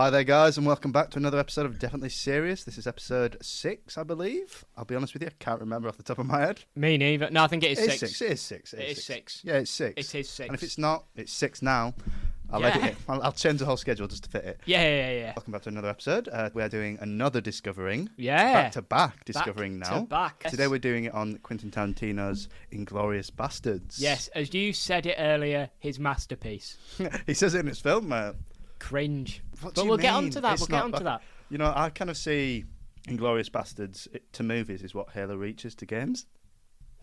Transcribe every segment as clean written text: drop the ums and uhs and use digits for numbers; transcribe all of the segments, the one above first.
Hi there, guys, and welcome back to another episode of Definitely Serious. This is episode 6, I believe. I'll be honest with you, I can't remember off the top of my head. Me neither. No, I think it is 6. It is 6. It is 6. Yeah, it's 6. It is 6. And if it's not, it's 6 now. I'll edit it. I'll change the whole schedule just to fit it. Yeah. Welcome back to another episode. We are doing another discovering. Yeah. Back-to-back discovering now. Back-to-back. Today we're doing it on Quentin Tarantino's Inglorious Basterds. Yes, as you said it earlier, his masterpiece. He says it in his film, mate. Cringe. What But do you we'll get mean? onto that. It's We'll get not onto that. You know, I kind of see Inglorious Basterds to movies is what Halo Reach is to games.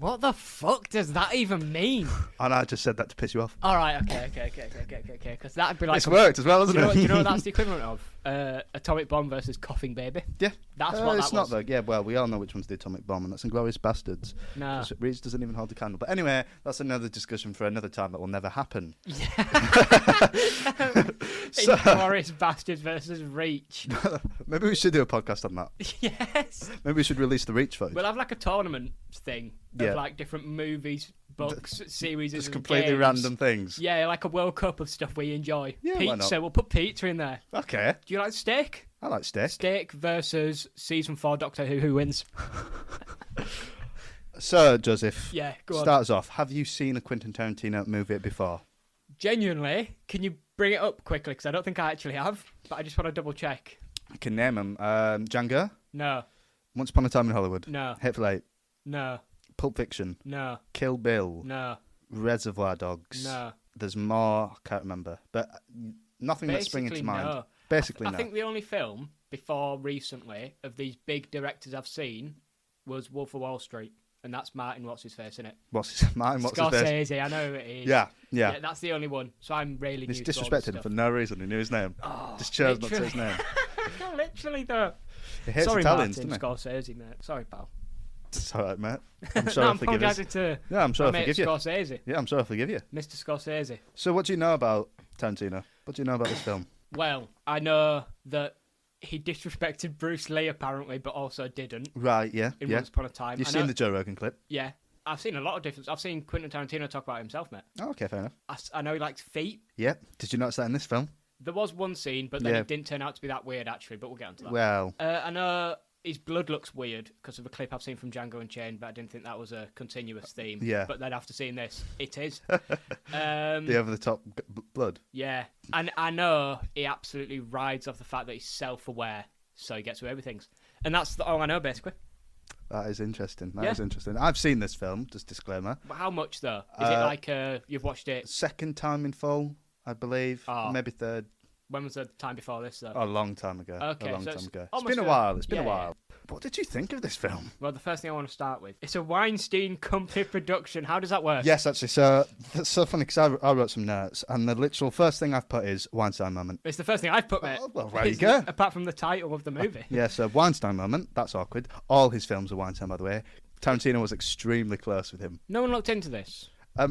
What the fuck does that even mean? And I just said that to piss you off. All right, okay. Because that'd be like... It's worked as well, hasn't it? Do you know what that's the equivalent of? Atomic Bomb versus Coughing Baby. Yeah. That's what that it's was. not though. Yeah, well, we all know which one's the Atomic Bomb, and that's Inglorious Bastards. No. Reach doesn't even hold the candle. But anyway, that's another discussion for another time that will never happen. So, Inglorious Bastards versus Reach. maybe we should do a podcast on that. Yes. Maybe we should release the Reach footage. We'll have like a tournament thing of like different movies, books, series, Just and completely games. random things. Yeah, like a World Cup of stuff we enjoy. Yeah, why not? Pizza, we'll put pizza in there. Okay. Do you like steak? I like steak. Steak versus season 4 Doctor Who wins? So, Joseph, Yeah, go on. start us off. Have you seen a Quentin Tarantino movie before? Genuinely, can you bring it up quickly? Because I don't think I actually have, but I just want to double check. I can name them. Django, No, Once Upon a Time in Hollywood, no, Hateful Eight, no, Pulp Fiction, no, Kill Bill, no, Reservoir Dogs. no. There's more, I can't remember. But nothing that's springing to mind. No. Basically, I no. think the only film before recently of these big directors I've seen was Wolf of Wall Street, and that's Martin What's-His-Face in it. What's his face? Scorsese, I know it is. Yeah. That's the only one. So I'm really He's new to all this disrespected him stuff. for no reason. He knew his name. Oh, Just chose not to say his name. Literally, though. He hates Sorry, Italians, Martin doesn't he? Scorsese, mate. Sorry, pal. It's all right, mate. I'm sure No, I'll I'm forgive you. apologising to Yeah, I'm sure I'll my mate forgive you. Scorsese. Yeah, I'm sure I'll forgive you. Mr. Scorsese. So what do you know about Tarantino? What do you know about this film? Well, I know that he disrespected Bruce Lee, apparently, but also didn't Right, yeah. in yeah. Once Upon a Time. You've I seen know- the Joe Rogan clip? Yeah. I've seen a lot of difference. I've seen Quentin Tarantino talk about himself, mate. Oh, okay, fair enough. I know he likes feet. Yeah. Did you notice that in this film? There was one scene, but then Yeah. it didn't turn out to be that weird, actually, but we'll get onto that. Well, I know his blood looks weird because of a clip I've seen from Django Unchained, but I didn't think that was a continuous theme. Yeah. But then after seeing this, it is. the over-the-top blood. Yeah. And I know he absolutely rides off the fact that he's self-aware, so he gets away with things. And that's all I know, basically. That is interesting. That Yeah. is interesting. I've seen this film, just disclaimer. But how much, though? Is it like you've watched it... Second time in full, I believe. Oh. Maybe third. When was the time before this, though? A long time ago. Okay, A long so time it's ago. It's almost been a a- while. It's been a yeah, while. What did you think of this film? Well, the first thing I want to start with, it's a Weinstein Company production. How does that work? Yes, actually. So that's so funny because I wrote some notes, and the literal first thing I've put is Weinstein moment. It's the first thing I've put, mate. Oh, well, there you It's go. Apart from the title of the movie. Yeah, so Weinstein moment. That's awkward. All his films are Weinstein, by the way. Tarantino was extremely close with him. No one looked into this.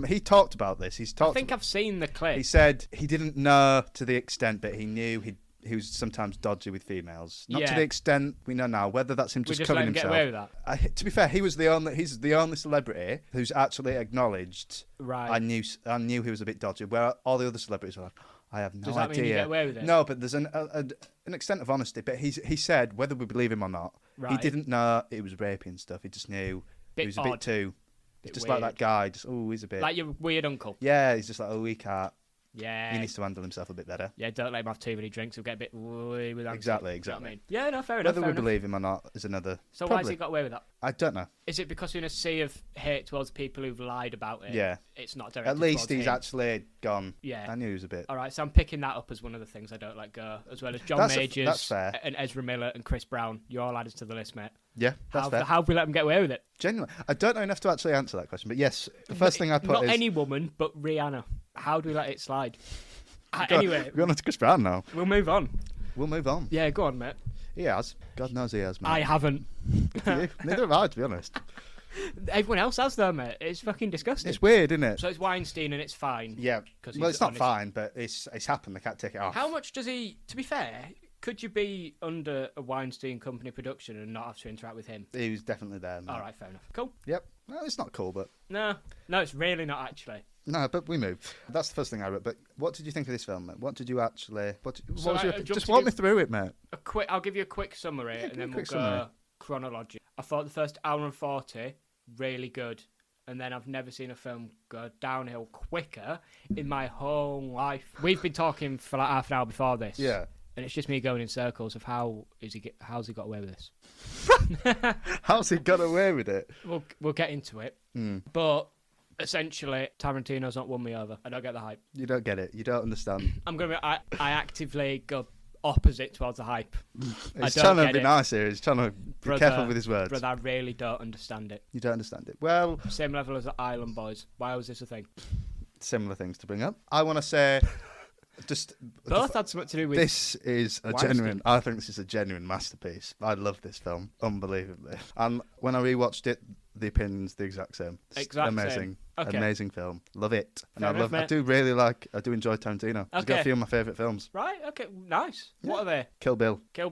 He talked about this. I think I've seen the clip. He said he didn't know to the extent, but he knew he was sometimes dodgy with females. Not to Yeah. the extent we know now. Whether that's him We just just let covering him get himself. away with that. To be fair, he's the only celebrity who's actually acknowledged. Right. I knew he was a bit dodgy. Where all the other celebrities were like, I have no Does that idea. mean you get away with it? No, but there's an extent of honesty. But he said whether we believe him or not, he Right. didn't know it was rapey and stuff. He just knew Bit he was a odd. bit too. Bit Just like weird. that guy. Just he's a bit. Like your weird uncle. Yeah, he's just like he can't. He Yeah. needs to handle himself a bit better. Yeah, don't let him have too many drinks. He'll get a bit wooey with Anthony. Exactly, You know what exactly. I mean? Yeah, no, fair enough. Whether fair we enough. believe him or not is another. So why has probably. he got away with that? I don't know. Is it because in a sea of hate towards people who've lied about it? Yeah. It's not directed At least towards he's him? actually gone. Yeah. I knew he was a bit. All right, so I'm picking that up as one of the things I don't let go, as well as John That's Majors fair. and Ezra Miller and Chris Brown. You're all added to the list, mate. Yeah, that's fair. How have we let them get away with it? Genuinely, I don't know enough to actually answer that question, but yes, the first thing I put Not is. any woman, but Rihanna. How do we let it slide? Go- Anyway, we're on to Chris Brown now. we'll move on. We'll move on. Yeah, go on, mate. He has. God knows he has, mate. I haven't. Good for you. Neither have I, to be honest. Everyone else has, though, mate. It's fucking disgusting. It's weird, isn't it? So it's Weinstein and it's fine. Yeah. 'Cause Well, he's it's not honest. fine, but it's happened. They can't take it off. How much does he... To be fair, could you be under a Weinstein Company production and not have to interact with him? He was definitely there. Mate. All right, fair enough. Cool. Yep. Well, it's not cool, but No, it's really not, actually. No, but we move. That's the first thing I wrote. But what did you think of this film, mate? What did you actually... So just walk me through it, mate. I'll give you a quick summary, and then we'll go chronology. I thought the first hour and 40, really good. And then I've never seen a film go downhill quicker in my whole life. We've been talking for like half an hour before this. Yeah. And it's just me going in circles of how's he got away with this? How's he got away with it? We'll get into it. But essentially, Tarantino's not won me over. I don't get the hype. You don't get it. You don't understand. I actively go opposite towards the hype. He's trying to be nice here. He's trying to be careful with his words. Brother, I really don't understand it. You don't understand it. Well... Same level as the Island Boys. Why was this a thing? Similar things to bring up. I want to say... Both had something to do with... This is a genuine... I think this is a genuine masterpiece. I love this film. Unbelievably. And when I rewatched it, the opinion's the exact same. Amazing. Same. Okay. Amazing film. Love it. And I do enjoy Tarantino. He's got a few of my favourite films. Right, okay, nice. Yeah. What are they? Kill Bill. Kill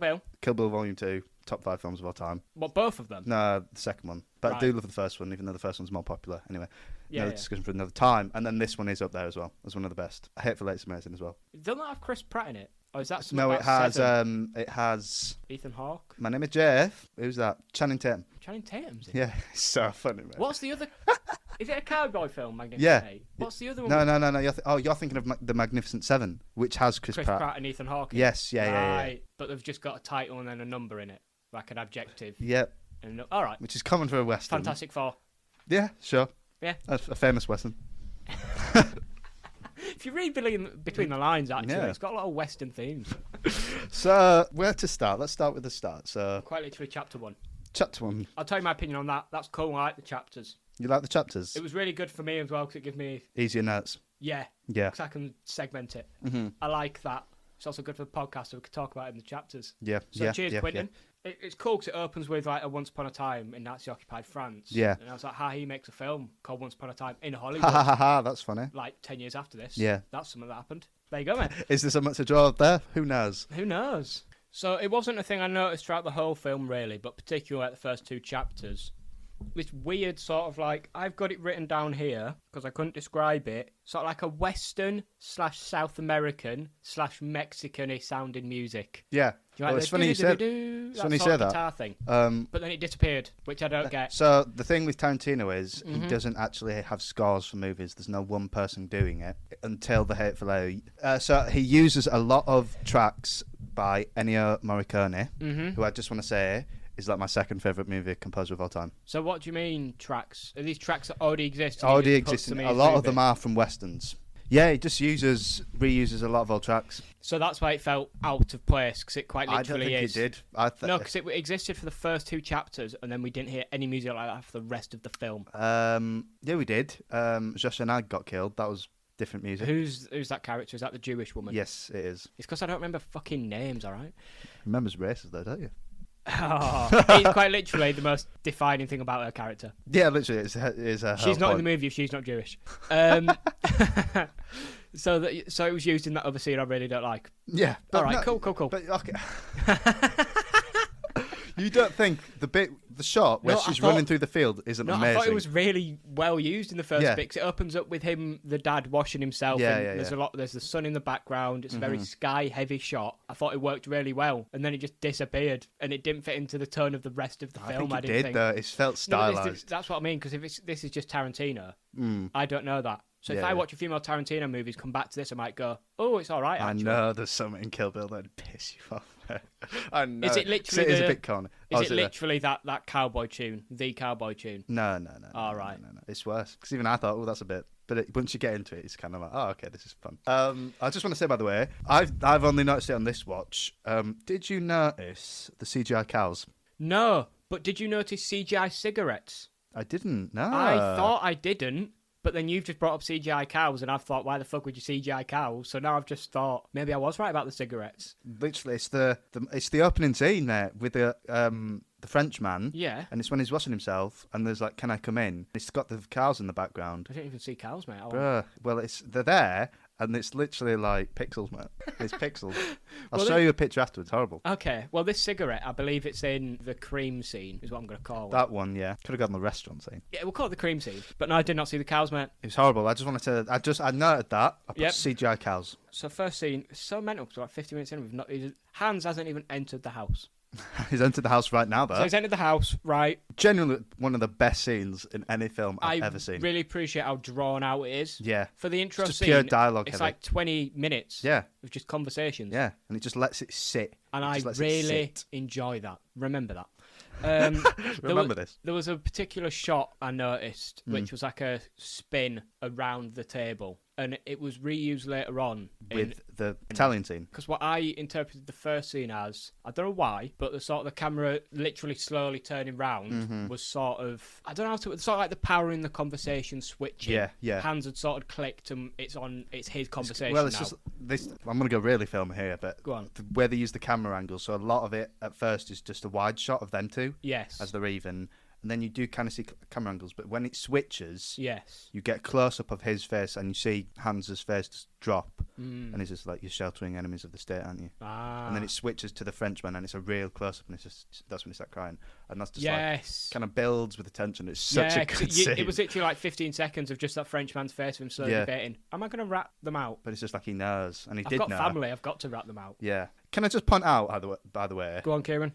Bill Volume 2. Top 5 films of all time. What, both of them? No, the second one. But right. I do love the first one, even though the first one's more popular. Anyway, yeah. Discussion for another time. And then this one is up there as well as one of the best. Hateful Eight's amazing as well. Doesn't that have Chris Pratt in it? Or is that No, it has. It has. Ethan Hawke. My name is Jeff. Who's that? Channing Tatum. Channing Tatum's in it? Yeah, it's so funny, man. What's the other? Is it a cowboy film? Magnificent Yeah. Eight? What's the other one? No. You're thinking of the Magnificent Seven, which has Chris Pratt and Ethan Hawke. Yes, yeah. Right, but they've just got a title and then a number in it, like an adjective. Yep. All right. Which is common for a western. Fantastic Four. Yeah, sure. Yeah. A famous western. If you read between the lines, actually, Yeah. it's got a lot of western themes. So, where to start? Let's start with the start. So, Quite literally, chapter 1. Chapter 1. I'll tell you my opinion on that. That's cool. I like the chapters. You like the chapters? It was really good for me as well because it gives me... Easier notes. Yeah. Yeah. Because I can segment it. Mm-hmm. I like that. It's also good for the podcast so we can talk about it in the chapters. Yeah. So cheers, Quentin. Yeah. It's cool because it opens with like a Once Upon a Time in Nazi-occupied France. Yeah. And I was like, how he makes a film called Once Upon a Time in Hollywood. Ha ha ha ha, that's funny. Like 10 years after this. Yeah. That's something that happened. There you go, mate. Is there something to draw up there? Who knows? Who knows? So it wasn't a thing I noticed throughout the whole film, really, but particularly at the first 2 chapters. This weird sort of like, I've got it written down here because I couldn't describe it, sort of like a Western / South American / Mexican-y sounding music. Yeah. Well, it's funny you said that. Guitar thing. But then it disappeared, which I don't get. So the thing with Tarantino is Mm-hmm. he doesn't actually have scores for movies. There's no one person doing it until The Hateful Eight. So he uses a lot of tracks by Ennio Morricone, who I just want to say is like my second favourite movie composer of all time. So what do you mean tracks? Are these tracks that already exist? Already exist. A lot of them are from westerns. Yeah, he just reuses a lot of old tracks. So that's why it felt out of place, because it quite literally is. I don't think it did. No, because it existed for the first 2 chapters, and then we didn't hear any music like that for the rest of the film. Yeah, we did. Josh and I got killed. That was different music. Who's that character? Is that the Jewish woman? Yes, it is. It's because I don't remember fucking names, all right? Remembers races, though, don't you? Oh, it's quite literally the most defining thing about her character. Yeah, literally, it's her she's not point. in the movie if she's not Jewish. So it was used in that other scene I really don't like. Yeah. All right, cool. But, okay. You don't think the shot where she's running through the field isn't amazing? I thought it was really well used in the first bit, 'cause it opens up with him, the dad, washing himself. There's the sun in the background. It's a very sky-heavy shot. I thought it worked really well, and then it just disappeared, and it didn't fit into the tone of the rest of the film. I didn't think. Though. It felt stylized. That's what I mean, because if this is just Tarantino, I don't know that. So if I watch a few more Tarantino movies, come back to this, I might go, oh, it's all right, actually. I know there's something in Kill Bill that'd piss you off. I know. Is it literally it is a bit corny. Is it literally that cowboy tune, the cowboy tune? No. All right. No. It's worse. Because even I thought, that's a bit... But once you get into it, it's kind of like, oh, okay, this is fun. I just want to say, by the way, I've only noticed it on this watch. Did you notice the CGI cows? No, but did you notice CGI cigarettes? I didn't, no. I thought I didn't. But then you've just brought up CGI cows, and I've thought, why the fuck would you CGI cows? So now I've just thought, maybe I was right about the cigarettes. Literally, it's the opening scene there with the Frenchman. Yeah. And it's when he's washing himself, and there's like, can I come in? It's got the cows in the background. I didn't even see cows, mate. Bruh. Well, they're there, and it's literally like pixels, mate. It's pixels. I'll Well, show you a picture afterwards. Horrible. Okay, well, this cigarette, I believe it's in the cream scene, is what I'm going to call it. That one, yeah. Could have gone the restaurant scene. Yeah, we'll call it the cream scene. But no, I did not see the cows, mate. It was horrible. I noted that. I put Yep. CGI cows. So first scene, it's so mental, because like 50 minutes in, Hans hasn't even entered the house. He's entered the house right now, though. So he's entered the house, right? Genuinely one of the best scenes in any film I've ever seen. I really appreciate how drawn out it is. Yeah. For the intro It's just scene, pure dialogue. it's heavy. like 20 minutes Yeah. of just conversations. Yeah. And it just lets it sit. And It I just lets it really sit. enjoy that. Remember that. Remember this. There was a particular shot I noticed, Mm. which was like a spin around the table, and it was reused later on With the Italian scene. because what I interpreted the first scene as, I don't know why, but the sort of the camera literally slowly turning round Mm-hmm. was sort of, I don't know how to, sort of like the power in the conversation switching. Yeah, yeah. Hands had sort of clicked and it's his conversation Well, it's now. just this. I'm going to go really film here, but Go on. where they use the camera angle, so a lot of it at first is just a wide shot of them two Yes. as they're even, and then you do kind of see camera angles, but when it switches, Yes. you get close up of his face and you see Hans's face just drop, Mm. and he's just like, you're sheltering enemies of the state, aren't you? Ah. And then it switches to the Frenchman, and it's a real close up, and it's just that's when he starts crying, and that's just Yes. like kind of builds with the tension. It's such a 'cause good scene. it was literally like 15 seconds of just that French man's face of him slowly Yeah. debating, am I going to rat them out? But it's just like he knows, and he I've did got know. family, I've got to rat them out. Yeah. Can I just point out, by the way, Go on, Kieran.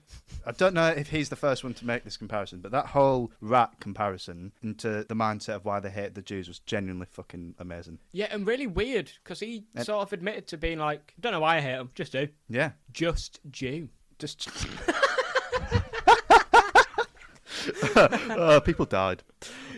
I don't know if he's the first one to make this comparison, but that whole rat comparison into the mindset of why they hate the Jews was genuinely fucking amazing. Yeah, and really weird, because he sort of admitted to being like, don't know why I hate them, just do. Yeah. Just Jew. Just. People died.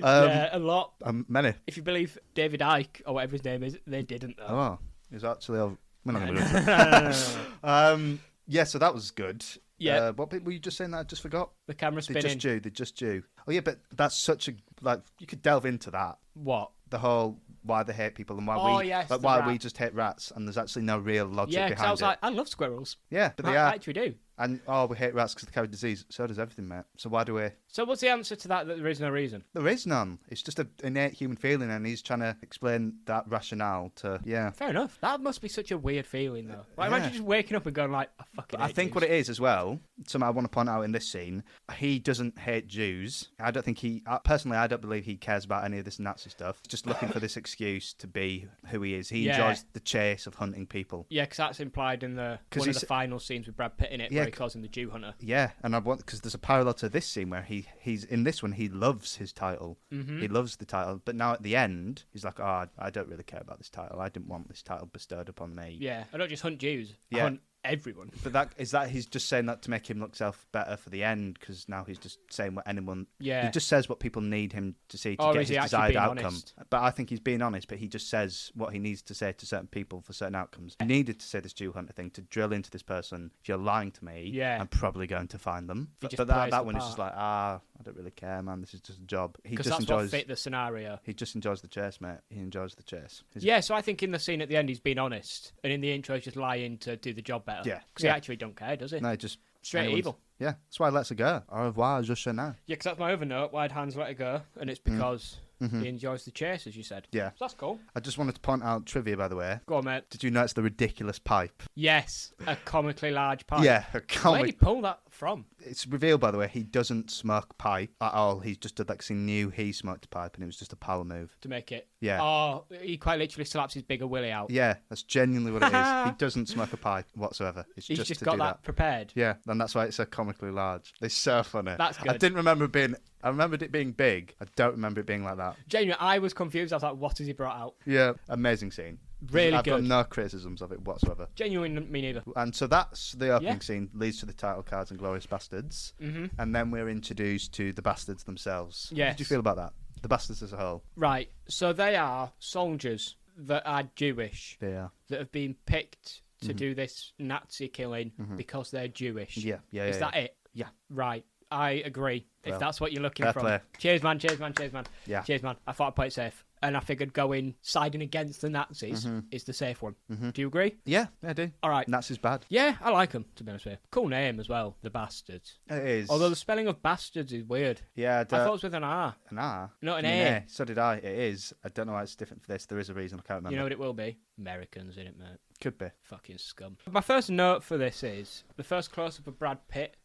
Yeah, a lot. Many. If you believe David Icke, or whatever his name is, they didn't, though. Oh, it's actually. We're not going to No. Yeah, so that was good. Yeah. What bit were you just saying that I just forgot? The camera They spinning. just Jew. Oh, yeah, but that's such a. Like, you could delve into that. What? The whole why they hate people and why Oh, yes, the why we rat. just hate rats, and there's actually no real logic Yeah, because behind I was it. like, I love squirrels. Yeah, but they I are. actually do. And we hate rats because they carry disease. So does everything, mate. So why do we? So what's the answer to that there is no reason? There is none. It's just an innate human feeling, and he's trying to explain that rationale to. Yeah. Fair enough. That must be such a weird feeling, though. Like, Yeah. imagine just waking up and going like, I fucking hate I think Jews. what it is as well, something I want to point out in this scene, he doesn't hate Jews. I don't think personally, I don't believe he cares about any of this Nazi stuff. He's just looking for this excuse to be who he is. He Yeah. enjoys the chase of hunting people. Yeah, because that's implied in one of he's- the final scenes with Brad Pitt in it, Yeah, where he calls him the Jew Hunter. Yeah, and I want because there's a parallel to this scene where he's in this one he loves his title. Mm-hmm. He loves the title, but now at the end he's like, oh, I don't really care about this title. I didn't want this title bestowed upon me. Yeah, I don't just hunt Jews. I Yeah. hunt everyone. But he's just saying that to make him look self better for the end because now he's just saying what anyone. Yeah. He just says what people need him to see to Or get is his he actually desired being outcome. honest? But I think he's being honest. But he just says what he needs to say to certain people for certain outcomes. He needed to say this Jew hunter thing to drill into this person. If you're lying to me, Yeah. I'm probably going to find them. He But just that plays the one is just part. like, I don't really care, man. This is just a job. He Because just that's enjoys. what fit the scenario. He just enjoys the chase, mate. He enjoys the chase. Yeah, so I think in the scene at the end he's being honest, and in the intro he's just lying to do the job better. Yeah. Because Yeah. he actually don't care, does he? No, just Straight anyone's- evil. Yeah, that's why he lets her go. Au revoir, je sais now. Yeah, because that's my other note. Why'd Hans let it go? And it's because he enjoys the chase, as you said. Yeah. So that's cool. I just wanted to point out trivia, by the way. Go on, mate. Did you notice the ridiculous pipe? Yes, a comically large pipe. Yeah, a Where did he comic. pull that from? It's revealed, by the way, he doesn't smoke pipe at all. He's just did like he knew he smoked a pipe, and it was just a power move. To make it. Yeah. Oh, he quite literally slaps his bigger willy out. Yeah, that's genuinely what it is. He doesn't smoke a pipe whatsoever. It's He's just just to got do that prepared. Yeah, and that's why it's so comically large. It's so funny. That's I good. didn't remember being. I remembered it being big. I don't remember it being like that. Genuinely, I was confused. I was like, what has he brought out? Yeah, amazing scene. Really I've got good. no criticisms of it whatsoever. Genuinely, me neither. And so that's the opening Yeah. scene, leads to the title cards and Glorious Bastards. hmm And then we're introduced to the Bastards themselves. How Yes. did you feel about that? The Bastards as a whole. Right, so they are soldiers that are Jewish, They are. that have been picked to do this Nazi killing because they're Jewish. Yeah, yeah, Is yeah, that it? Yeah. Right, I agree. Well, If that's what you're looking fair for. play. Cheers, man. Cheers, man. Cheers, man. Yeah. Cheers, man. I thought I'd play it safe. and I figured going siding against the Nazis is the safe one. Do you agree? Yeah, I do. All right. Nazis bad. Yeah, I like them, to be honest with you. Cool name as well, the Bastards. It is. Although the spelling of Bastards is weird. Yeah, I thought it was with an R. An R? Not an You mean A. So did I. It is. I don't know why it's different for this. There is a reason. I can't remember. You know what it will be? Americans, innit, mate? Could be. Fucking scum. My first note for this is the first close-up of Brad Pitt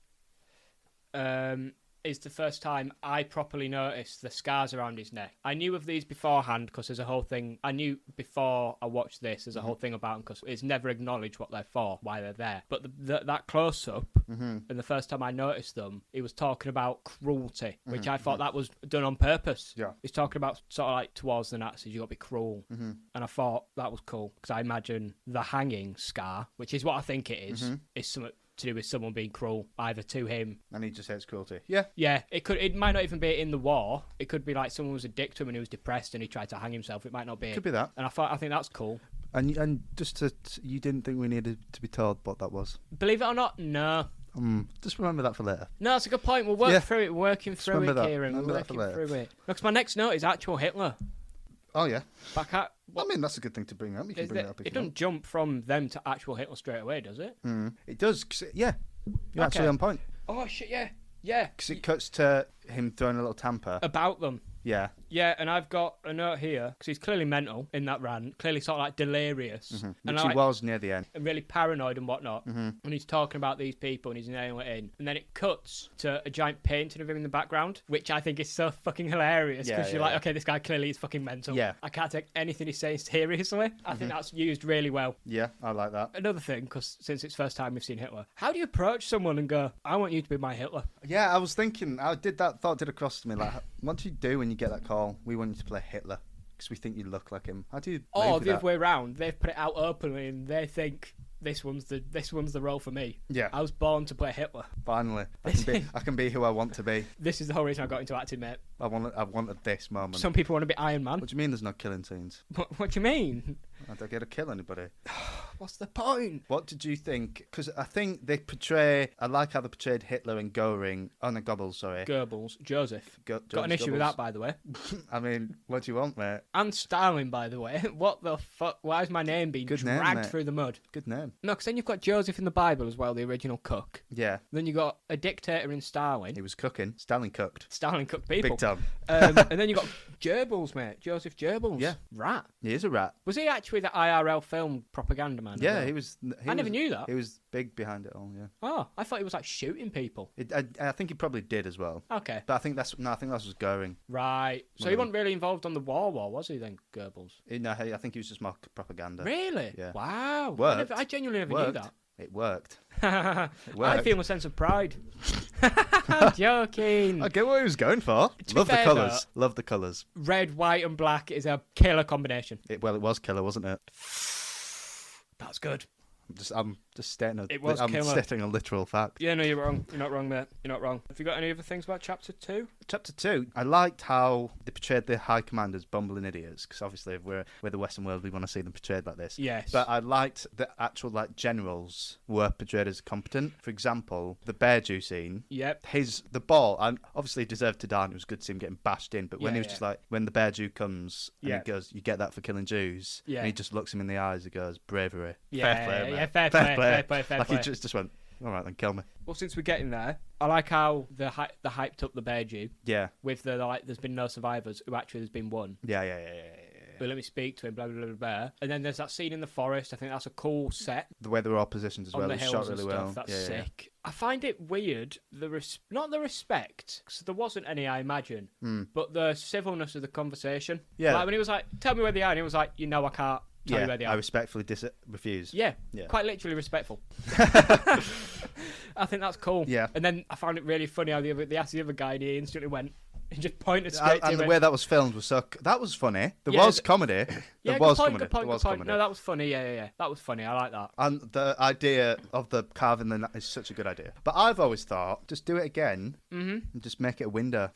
is the first time I properly noticed the scars around his neck. I knew of these beforehand because there's a whole thing. I knew before I watched this, there's a whole thing about them because it's never acknowledged what they're for, why they're there. But that close-up, and the first time I noticed them, he was talking about cruelty, which I thought that was done on purpose. Yeah. He's talking about sort of like towards the Nazis, you got to be cruel. And I thought that was cool because I imagine the hanging scar, which is what I think it is something to do with someone being cruel, either to him. And he just hates cruelty. Yeah. Yeah, it might not even be in the war. It could be like someone was a dick to him and he was depressed and he tried to hang himself. It might not be. Could be that. And I think that's cool. And just you didn't think we needed to be told what that was? Believe it or not, no. Just remember that for later. No, that's a good point. We'll work through it. We're working through it, that. Kieran. Remember We're that for working later. through it. Because my next note is actual Hitler. Oh, yeah. Back at... I mean, that's a good thing to bring up. You can bring it up if it you want. doesn't jump from them to actual Hitler straight away, does it? It does. Yeah. You're actually on point. Oh, shit, yeah. Yeah. Because it cuts to him throwing a little tamper. About them. Yeah. Yeah, and I've got a note here, because he's clearly mental in that rant, clearly sort of like delirious. Which he was near the end. And really paranoid and whatnot. And he's talking about these people and he's nailing it in. And then it cuts to a giant painting of him in the background, which I think is so fucking hilarious, because you're like, okay, this guy clearly is fucking mental. Yeah. I can't take anything he's saying seriously. I think that's used really well. Yeah, I like that. Another thing, because since it's first time we've seen Hitler, how do you approach someone and go, I want you to be my Hitler? Yeah, I was thinking, thought did cross to me, like, what do you do when you get that call? We want you to play Hitler, because we think you look like him. How do you Or the other way around, they've put it out openly and they think this one's the role for me. Yeah. I was born to play Hitler. Finally. I can be who I want to be. This is the whole reason I got into acting, mate. I wanted this moment. Some people want to be Iron Man. What do you mean there's no killing scenes? What do you mean? I don't get to kill anybody. What's the point? What did you think? Because I think I like how they portrayed Hitler and Goering. Oh, no, Goebbels, sorry. Goebbels. Joseph. Got an issue Goebbels. with that, by the way. I mean, what do you want, mate? And Stalin, by the way. What the fuck? Why is my name being dragged through the mud? Good name. No, because then you've got Joseph in the Bible as well, the original cook. Yeah. Then you got a dictator in Stalin. He was cooking. Stalin cooked. Stalin cooked people. Big time. And then you got Goebbels, mate. Joseph Goebbels. Yeah. Rat. He is a rat. Was he actually the IRL film propaganda man? Yeah, he was. I never knew that. He was big behind it all, yeah. Oh, I thought he was like shooting people. I think he probably did as well. Okay. But I think that was Goering. Right. So he wasn't really involved on the war, was he then, Goebbels? No, I think he was just more propaganda. Really? Yeah. Wow. Worked. I genuinely never knew that. It worked. I worked. feel a sense of pride. I'm joking. I get what he was going for. Love the colours. Love the colours. Red, white, and black is a killer combination. It was killer, wasn't it? That's good. I'm just stating I'm stating a literal fact. Yeah, no, you're wrong. You're not wrong, mate. You're not wrong. Have you got any other things about Chapter 2? Chapter 2, I liked how they portrayed the High Command as bumbling idiots, because obviously if we're the Western world, we want to see them portrayed like this. Yes. But I liked the actual generals were portrayed as competent. For example, the Bear Jew scene. Yep. The ball, and obviously he deserved to die, and it was good to see him getting bashed in, but when he was just like, when the Bear Jew comes, and he goes, you get that for killing Jews, and he just looks him in the eyes, he goes, bravery. Fair play, mate. Fair play. He just went, all right, then kill me. Well, since we're getting there, I like how they hyped up the Bear Jew. Yeah. With there's been no survivors, who actually there's been one. Yeah. But let me speak to him, blah, blah, blah, blah. And then there's that scene in the forest. I think that's a cool set. The way they're all positioned as well. It's shot really well. That's sick. Yeah. I find it weird, not the respect, because there wasn't any, I imagine, but the civilness of the conversation. Yeah. Like when he was like, tell me where they are, and he was like, I can't tell you where they are. I respectfully refuse. Yeah, quite literally respectful. I think that's cool. Yeah. And then I found it really funny how they asked the other guy, and he instantly went and just pointed straight to him. And the way that was filmed was that was funny. There was comedy. Good point. No, that was funny. Yeah. That was funny. I like that. And the idea of the carving is such a good idea. But I've always thought, just do it again and just make it a window.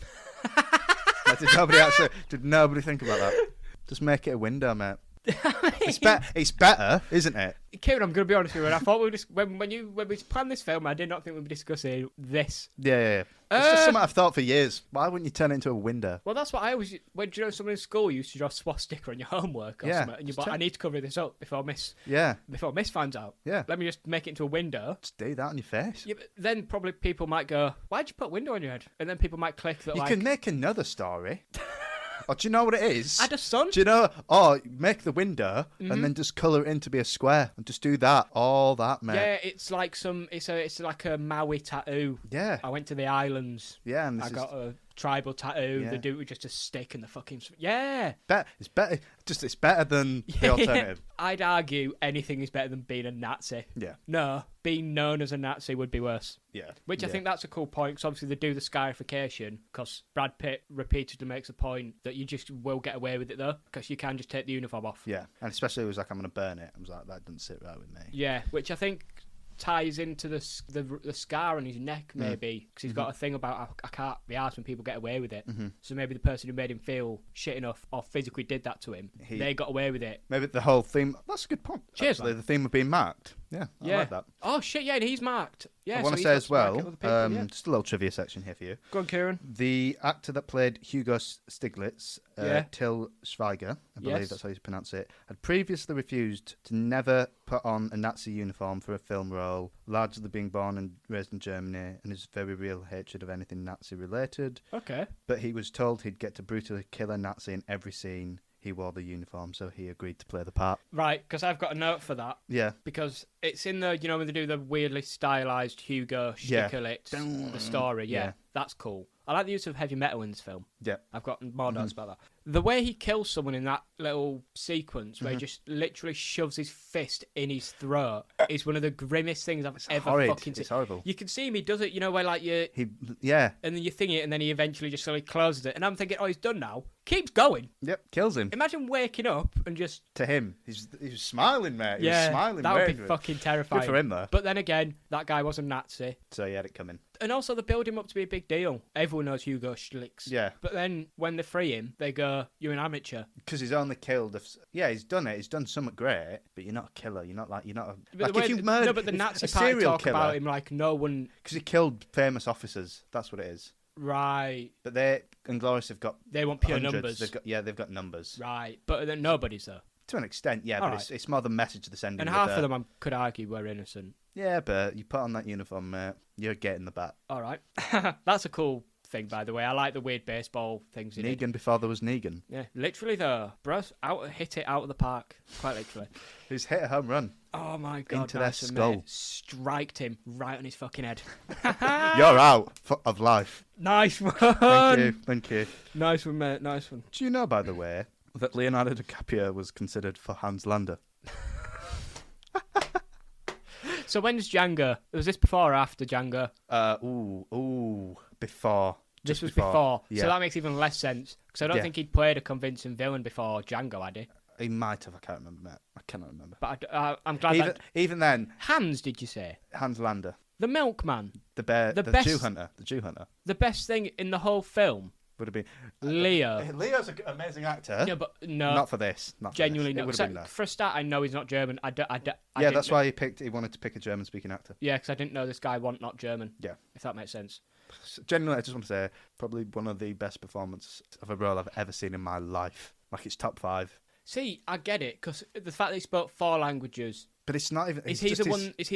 Did nobody think about that? Just make it a window, mate. It's better, isn't it? Kieran, I'm going to be honest with you. And I thought when we planned this film, I did not think we'd be discussing this. Yeah. It's just something I've thought for years. Why wouldn't you turn it into a window? Well, that's what I always. When do you know someone in school used to draw a swastika on your homework or something, and you're like, I need to cover this up before Miss finds out. Yeah. Let me just make it into a window. Just do that on your face. Yeah, but then probably people might go, "Why'd you put a window on your head?" And then people might click that. You can make another story. Or do you know what it is? Add a sun. Do you know? Make the window and then just colour it in to be a square and just do that. All that, mate. Yeah, it's like it's like a Maui tattoo. Yeah. I went to the islands. Yeah, and I got a tribal tattoo. They do it with just a stick and the fucking. Yeah. It's better. It's better than the alternative. I'd argue anything is better than being a Nazi. Yeah. No, being known as a Nazi would be worse. Yeah. Which I think that's a cool point, because obviously they do the scarification, because Brad Pitt repeatedly makes a point that you just will get away with it, though, because you can just take the uniform off. Yeah, and especially it was like, I'm going to burn it. I was like, that doesn't sit right with me. Yeah, which I think ties into the scar on his neck, maybe, because he's got a thing about, I can't be arsed when people get away with it. So maybe the person who made him feel shit enough or physically did that to him, they got away with it. Maybe the whole theme. That's a good point. Cheers, actually, the theme of being marked. Yeah, I like that. Oh shit, yeah, and he's marked. Yeah, I want to say as well, just a little trivia section here for you. Go on, Kieran. The actor that played Hugo Stiglitz, Till Schweiger, I believe that's how you pronounce it, had previously refused to never put on a Nazi uniform for a film role, largely being born and raised in Germany, and his very real hatred of anything Nazi related. Okay. But he was told he'd get to brutally kill a Nazi in every scene he wore the uniform, so he agreed to play the part. Right, because I've got a note for that. Yeah. Because it's in the, when they do the weirdly stylized Hugo Stiglitz, the story. Yeah, that's cool. I like the use of heavy metal in this film. Yeah. I've got more notes about that. The way he kills someone in that little sequence where he just literally shoves his fist in his throat is one of the grimmest things I've ever fucking seen. It's horrible. You can see him, he does it, where like you... And then you think it, and then he eventually just slowly closes it. And I'm thinking, he's done now. Keeps going. Yep, kills him. Imagine waking up and just... To him, he was smiling, mate. He was smiling. That would be fucking terrifying. Good for him, though. But then again, that guy was a Nazi. So he had it coming. And also, they build him up to be a big deal. Everyone knows Hugo Stiglitz. Yeah. But then, when they free him, they go, "You're an amateur." Because he's only killed... he's done it. He's done something great, but you're not a killer. You're not a... But if you murder... No, but the Nazi party serial talk killer, about him like no one... Because he killed famous officers. That's what it is. Right. But Inglorious have got... They want pure hundreds. numbers. They've got numbers. Right. But then nobody's, though. To an extent, yeah, but it's more the message they're sending. And half of them, I could argue, were innocent. Yeah, but you put on that uniform, mate, you're getting the bat. All right. That's a cool thing, by the way. I like the weird baseball things. Negan before there was Negan. Yeah, literally though, bros, hit it out of the park, quite literally. He's hit a home run. Oh my god! Into their skull. Mate. Striked him right on his fucking head. You're out of life. Nice one. Thank you. Nice one, mate. Nice one. Do you know, by the way, that Leonardo DiCaprio was considered for Hans Lander? So when's Django? Was this before or after Django? Before. This was before. Yeah. So that makes even less sense. Because I don't think he'd played a convincing villain before Django, had he? He might have. I can't remember, mate. I cannot remember. But I'm glad even then... Hans, did you say? Hans Lander. The milkman. The bear... The Jew hunter. The Jew hunter. The best thing in the whole film... Would have been... Leo. Leo's an amazing actor. Yeah, but no. Not for this. Genuinely not. No. For a start, I know he's not German. That's why he wanted to pick a German-speaking actor. Yeah, because I didn't know this guy not German. Yeah. If that makes sense. Genuinely, I just want to say, probably one of the best performances of a role I've ever seen in my life. Like, it's top 5. See, I get it, because the fact that he spoke 4 languages... But it's not even... Is he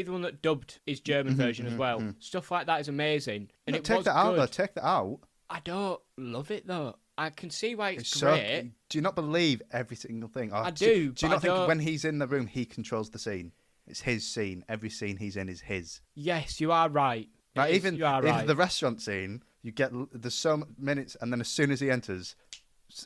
the one that dubbed his German version as well? Stuff like that is amazing. And take that out, though. Take that out. I don't love it, though. I can see why it's great. Do you not believe every single thing? I do. Do you not think when he's in the room, he controls the scene? It's his scene. Every scene he's in is his. Yes, you are right. Even the restaurant scene, there's so minutes, and then as soon as he enters,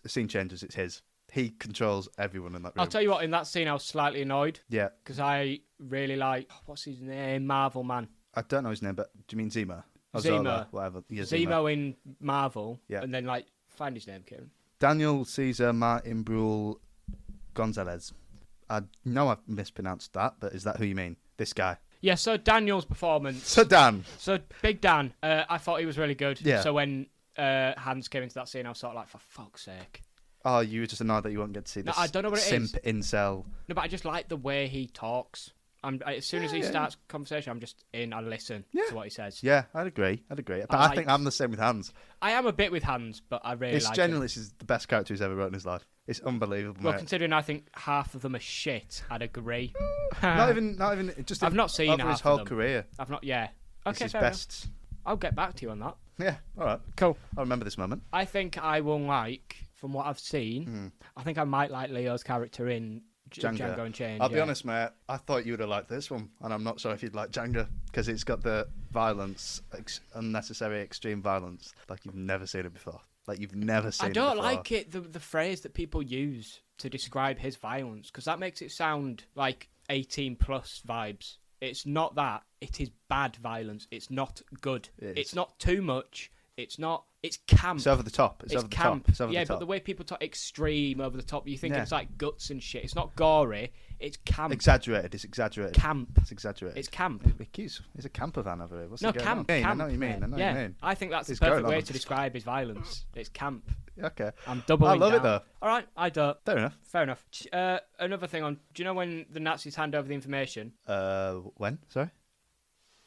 the scene changes. It's his. He controls everyone in that room. I'll tell you what. In that scene, I was slightly annoyed. Yeah. Because I really like what's his name, Marvel Man. I don't know his name, but do you mean Zemo? Zemo, whatever. Yeah, Zemo in Marvel. Yeah. And then find his name, Kieran. Daniel Caesar Martin Brule Gonzalez. I know I've mispronounced that, but is that who you mean? This guy? Yeah, so Daniel's performance. So Big Dan, I thought he was really good. Yeah. So when Hans came into that scene, I was sort of like, for fuck's sake. Oh, you were just annoyed that you won't get to see this I don't know what it simp incel. No, but I just like the way he talks. As soon as he starts conversation, I'm just in. I listen to what he says. Yeah, I'd agree. But I think I'm the same with Hans. I am a bit with Hans, but I really like him. This is the best character he's ever wrote in his life. It's unbelievable. Well, mate. considering I think half of them are shit, I'd agree. not even. Just I've not seen over half his whole of them. career. I've not. Yeah. It's Okay, his fair best. enough. I'll get back to you on that. Yeah. All right. Cool. I'll remember this moment. I think I will like, from what I've seen, I think I might like Leo's character in Django Unchained. I'll be honest, mate. I thought you would have liked this one, and I'm not sure if you'd like Django because it's got the violence, unnecessary extreme violence, like you've never seen it before. Like you've never seen. I don't it before. like it. The phrase that people use to describe his violence, because that makes it sound like 18 plus vibes. It's not that. It is bad violence. It's not good. It's not too much. It's not. It's camp. It's over the top. It's over camp. the top. It's over yeah, the top. but the way people talk extreme, over the top, you think it's like guts and shit. It's not gory. It's camp. Exaggerated. It's exaggerated. Camp. It's exaggerated. It's camp. He's a camper van over here. What's No, going camp. on? Camp. I know what you mean. I know what you mean. I think that's the It's perfect going way on. to describe his violence. It's camp. Okay. I'm doubling I love down. it though. All right, I don't. Fair enough. Fair enough. Another thing on. Do you know when the Nazis hand over the information? When? Sorry.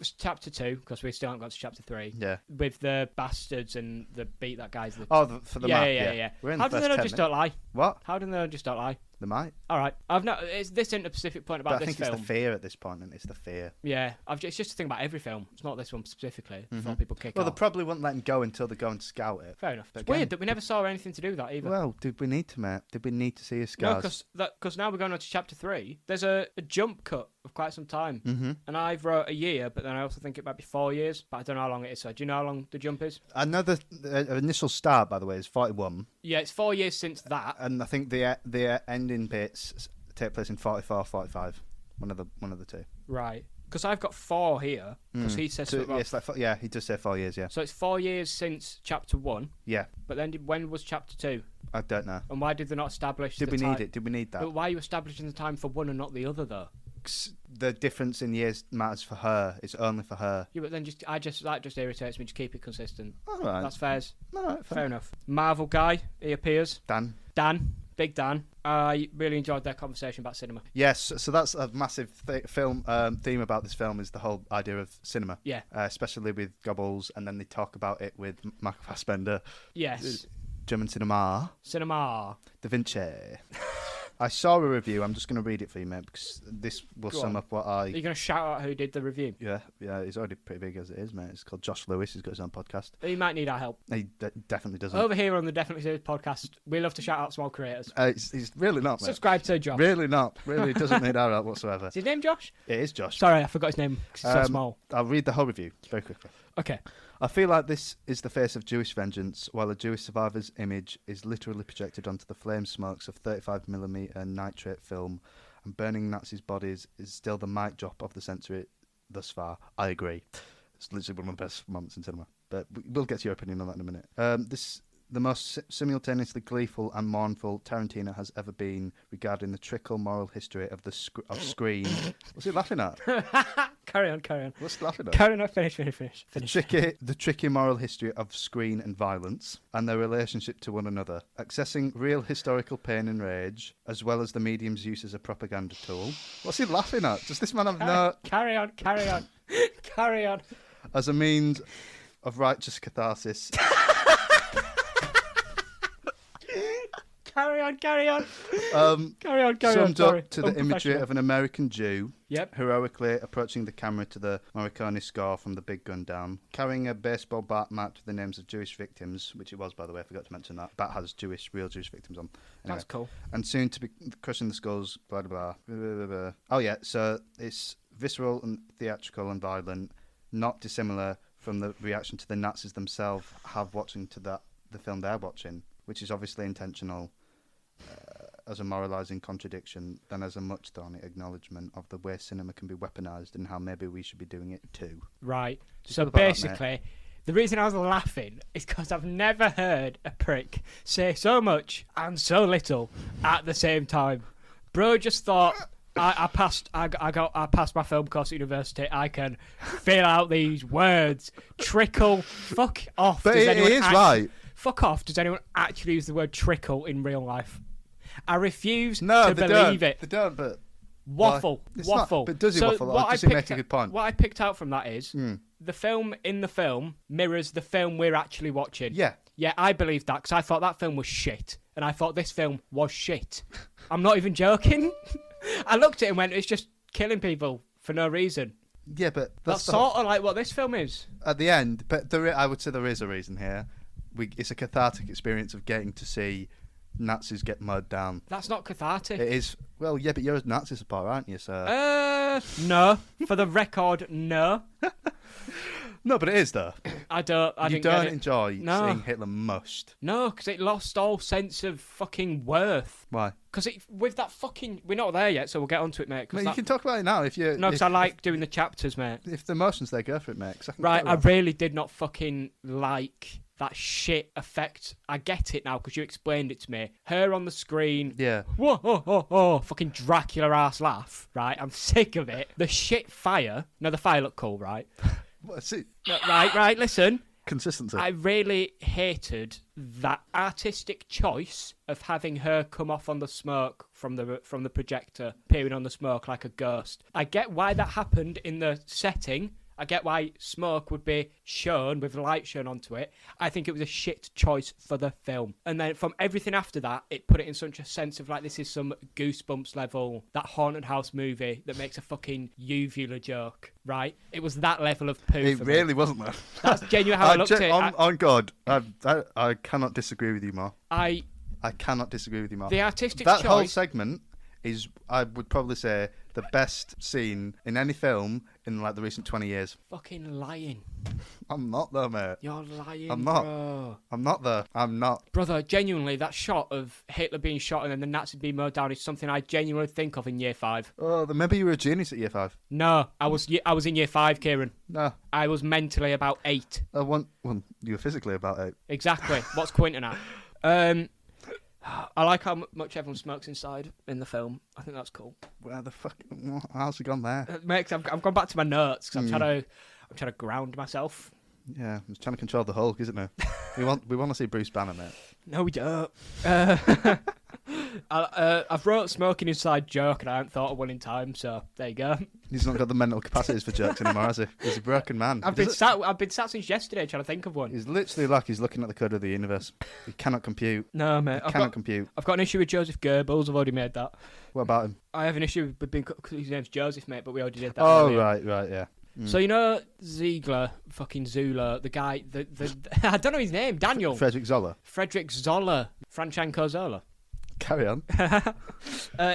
It's chapter 2, because we still haven't got to chapter 3. Yeah. With the bastards and the beat that guy's. For the map. Yeah. Yeah. We're in How the do first they know 10 just minutes. don't lie? What? How do they know just don't lie? They might. All right. This isn't a specific point about But I this think film. it's the fear at this point, and it's the fear. Yeah, it's just a thing about every film. It's not this one specifically. Before people kick Well, they off. probably wouldn't let him go until they go and scout it. Fair enough. But It's again- weird that we never saw anything to do with that either. Well, did we need to, mate? Did we need to see his No, scars? because now we're going on to chapter 3. There's a jump cut of quite some time. Mm-hmm. And I've wrote a year, but then I also think it might be 4 years. But I don't know how long it is. So do you know how long the jump is? I know the initial start, by the way, is 41, Yeah, it's 4 years since that. and I think the ending bits take place in 44, 45. One of the two. Right. Because I've got 4 here. Because he says something about... It's like he does say 4 years. Yeah. So it's 4 years since chapter 1. Yeah. But then when was chapter 2? I don't know. And why did they not establish Did the we time? need it? Did we need that? But why are you establishing the time for one and not the other, though? 'Cause the difference in years matters for her. It's only for her. Yeah, but then that just irritates me. Just keep it consistent. All right. That's fair. All right. Fair enough. Marvel guy, he appears. Dan. Big Dan. I really enjoyed their conversation about cinema. Yes, so that's a massive film theme about this film is the whole idea of cinema. Yeah. Especially with Goebbels, and then they talk about it with Mark Fassbender. Yes. German cinema. Cinema. Da Vinci. I saw a review. I'm just going to read it for you, mate, because this will Go sum on. up what Are you going to shout out who did the review? Yeah, it's already pretty big as it is, mate. It's called Josh Lewis. He's got his own podcast. He might need our help. He definitely doesn't. Over here on the Definitely Serious podcast, we love to shout out small creators. He's really not, mate. Subscribe to Josh. Really not. Really doesn't need our help whatsoever. Is his name Josh? It is Josh. Sorry, I forgot his name 'cause he's so small. I'll read the whole review very quickly. Okay. I feel like this is the face of Jewish vengeance, while a Jewish survivor's image is literally projected onto the flame smokes of 35mm nitrate film, and burning Nazis' bodies is still the mic drop of the century thus far. I agree. It's literally one of the best moments in cinema. But we'll get to your opinion on that in a minute. The most simultaneously gleeful and mournful Tarantino has ever been regarding the trickle moral history of Screen. What's he laughing at? Carry on. What's he laughing at? Carry on. Finish. The tricky moral history of screen and violence and their relationship to one another, accessing real historical pain and rage, as well as the medium's use as a propaganda tool. What's he laughing at? Does this man have no... Carry on. Carry on. As a means of righteous catharsis... Carry on. Carry on. Summed Sorry. up to the imagery of an American Jew Yep. heroically approaching the camera to the Morricone score from The Big Gun Down, carrying a baseball bat marked with the names of Jewish victims, which it was, by the way, I forgot to mention that. Bat has real Jewish victims on. Anyway. That's cool. And soon to be crushing the skulls, blah, blah, blah, blah, blah, blah. Oh, yeah, so it's visceral and theatrical and violent, not dissimilar from the reaction to the Nazis themselves have watching to the film they're watching, which is obviously intentional. As a moralising contradiction than as a much thorny acknowledgement of the way cinema can be weaponised and how maybe we should be doing it too. Right. Just So thought about that, basically, the reason I was laughing is because I've never heard a prick say so much and so little at the same time. Bro just thought, I passed my film course at university. I can fill out these words. Trickle. Fuck off. But Does it anyone is right. fuck off. Does anyone actually use the word trickle in real life? I refuse to they believe don't. it. They don't, but... Waffle. It's Waffle. Not, but does he So waffle? what Or does I he make picked- a good point? What I picked out from that is the film mirrors the film we're actually watching. Yeah. Yeah, I believe that because I thought that film was shit. And I thought this film was shit. I'm not even joking. I looked at it and went, it's just killing people for no reason. Yeah, but... That's sort of like what this film is. At the end, but I would say there is a reason here. It's a cathartic experience of getting to see Nazis get mowed down. That's not cathartic. It is. Well, yeah, but you're a Nazi supporter, aren't you, sir? No. For the record, no. No, but it is, though. I don't don't enjoy No. seeing Hitler mushed. No, because it lost all sense of fucking worth. Why? Because with that fucking... We're not there yet, so we'll get onto it, mate. Mate, you can talk about it now if you... No, because I like doing the chapters, mate. If the emotion's there, go for it, mate. 'Cause I can Right, get I around. really did not fucking like that shit effect. I get it now because you explained it to me. Her on the screen. Yeah. Whoa, oh, oh, oh, fucking Dracula ass laugh, right? I'm sick of it. The shit fire. No, the fire looked cool, right? See, No, right, listen. consistency. I really hated that artistic choice of having her come off on the smoke from the projector, appearing on the smoke like a ghost. I get why that happened in the setting. I get why smoke would be shown with light shown onto it. I think it was a shit choice for the film. And then from everything after that, it put it in such a sense of like this is some Goosebumps level, that haunted house movie that makes a fucking uvula joke, right? It was that level of poo. It for really me. wasn't that. That's genuinely how I looked at it. On God, I cannot disagree with you more. I cannot disagree with you more. The artistic that choice... whole segment is, I would probably say, the best scene in any film in like the recent 20 years. Fucking lying. I'm not though, mate. You're lying, I'm not. bro. I'm not though. I'm not. Brother, genuinely, that shot of Hitler being shot and then the Nazis being mowed down is something I genuinely think of in year 5. Oh, then maybe you were a genius at year 5. No, I was in year 5, Kieran. No. I was mentally about 8. Well, you were physically about 8. Exactly. What's Quentin at? I like how much everyone smokes inside in the film. I think that's cool. Where the fuck? How's it gone there? Mate, I've gone back to my notes because I'm trying to ground myself. Yeah, I'm trying to control the Hulk, isn't it? we want to see Bruce Banner, mate. No, we don't. I've wrote smoking inside joke and I haven't thought of one in time, so there you go. He's not got the mental capacities for jokes anymore, has he? He's a broken man. I've been sat since yesterday trying to think of one. He's literally like he's looking at the code of the universe. He cannot compute. No, mate. He cannot compute. I've got an issue with Joseph Goebbels. I've already made that. What about him? I have an issue with being because his name's Joseph, mate, but we already did that. Oh, earlier. right, yeah. So you know Ziegler, fucking Zula, the guy, the I don't know his name, Daniel. Frederick Zoller. Frederick Zoller, Francesco Zola. Carry on.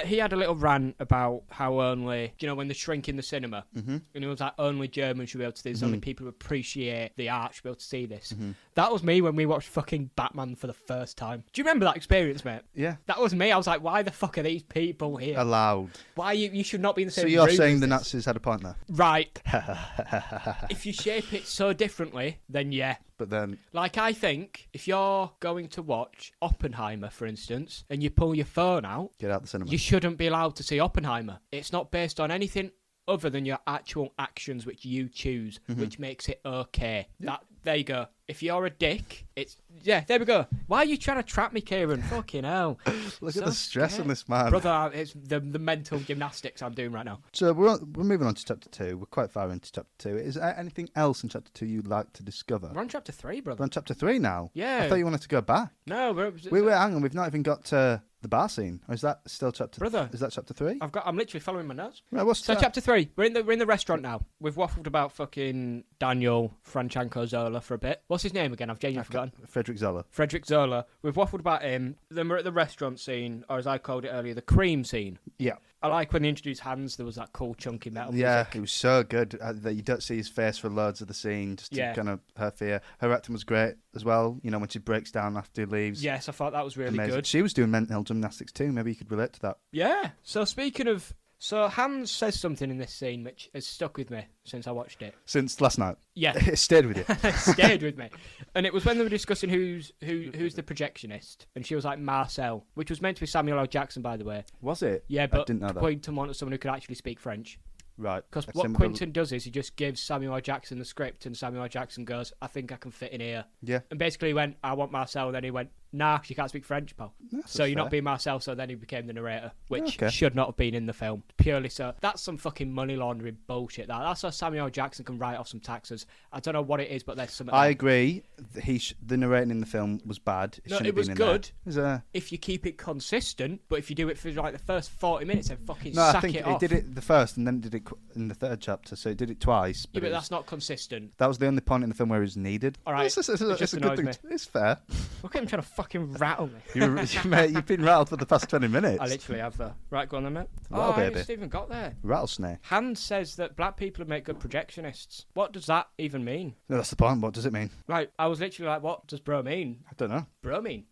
He had a little rant about how only, when they shrink in the cinema, and he was like, only Germans should be able to see this, only people who appreciate the art should be able to see this. That was me when we watched fucking Batman for the first time. Do you remember that experience, mate? Yeah. That was me. I was like, why the fuck are these people here? Allowed. Why you should not be in the same So you're room saying as the this. Nazis had a point there? Right. If you shape it so differently, then yeah. But then... Like, I think if you're going to watch Oppenheimer, for instance, and you pull your phone out, Get out the cinema. you shouldn't be allowed to see Oppenheimer. It's not based on anything other than your actual actions which you choose, which makes it okay. Yeah. There you go. If you're a dick, it's... Yeah, there we go. Why are you trying to trap me, Kieran? Fucking hell. Look So at the stress scared. on this man. Brother, it's the mental gymnastics I'm doing right now. So we're moving on to chapter 2. We're quite far into chapter 2. Is there anything else in chapter 2 you'd like to discover? We're on chapter 3, brother. We're on chapter 3 now. Yeah. I thought you wanted to go back. No, Hang on. We've not even got to the bar scene. Or is that still chapter... Brother. Is that chapter 3? I'm literally following my notes. Right, what's So that? chapter 3, we're in the restaurant now. We've waffled about fucking Daniel Francesco Zola for a bit. What's his name again? I've genuinely forgotten. Frederick Zoller. Frederick Zola. We've waffled about him. Then we're at the restaurant scene, or as I called it earlier, the cream scene. Yeah. I like when they introduced Hans, there was that cool chunky metal Yeah, music. it was so good that you don't see his face for loads of the scene, just to kind of her fear. Her acting was great as well, when she breaks down after he leaves. Yes, I thought that was really Amazing. good. She was doing mental gymnastics too. Maybe you could relate to that. Yeah. So speaking of... So Hans says something in this scene which has stuck with me since I watched it. Since last night. Yeah. It stayed with you. It stayed with me. And it was when they were discussing who's the projectionist. And she was like, Marcel, which was meant to be Samuel L. Jackson, by the way. Was it? Yeah, but I didn't know that. Quentin wanted someone who could actually speak French. Right. Because That's what him with Quentin does is he just gives Samuel L. Jackson the script, and Samuel L. Jackson goes, I think I can fit in here. Yeah. And basically he went, I want Marcel, and then he went, nah, 'cause you can't speak French, pal. That's So you're fair. not being Marcel, so then he became the narrator, which Okay. should not have been in the film. Purely so. That's some fucking money laundering bullshit, that. That's so Samuel L. Jackson can write off some taxes. I don't know what it is, but there's something I there. agree. The narrating in the film was bad. No, shouldn't it have was been in good. There. It was a... If you keep it consistent, but if you do it for like the first 40 minutes, then fucking No, I sack think it it off. did it the first and then did it in the third chapter. So it did it twice. Yeah, but it was- that's not consistent. that was the only point in the film where it was needed. All right, It's it just a good annoys thing. It's fair. Look at him trying to fucking rattle me. Mate, you've been rattled for the past 20 minutes. I literally have though. Right, go on then, mate. Well, I baby. haven't even got there. Rattlesnake. Hans says that black people make good projectionists. What does that even mean? No, that's the point. What does it mean? Like, I was literally like, what does bro mean? I don't know. Bro mean?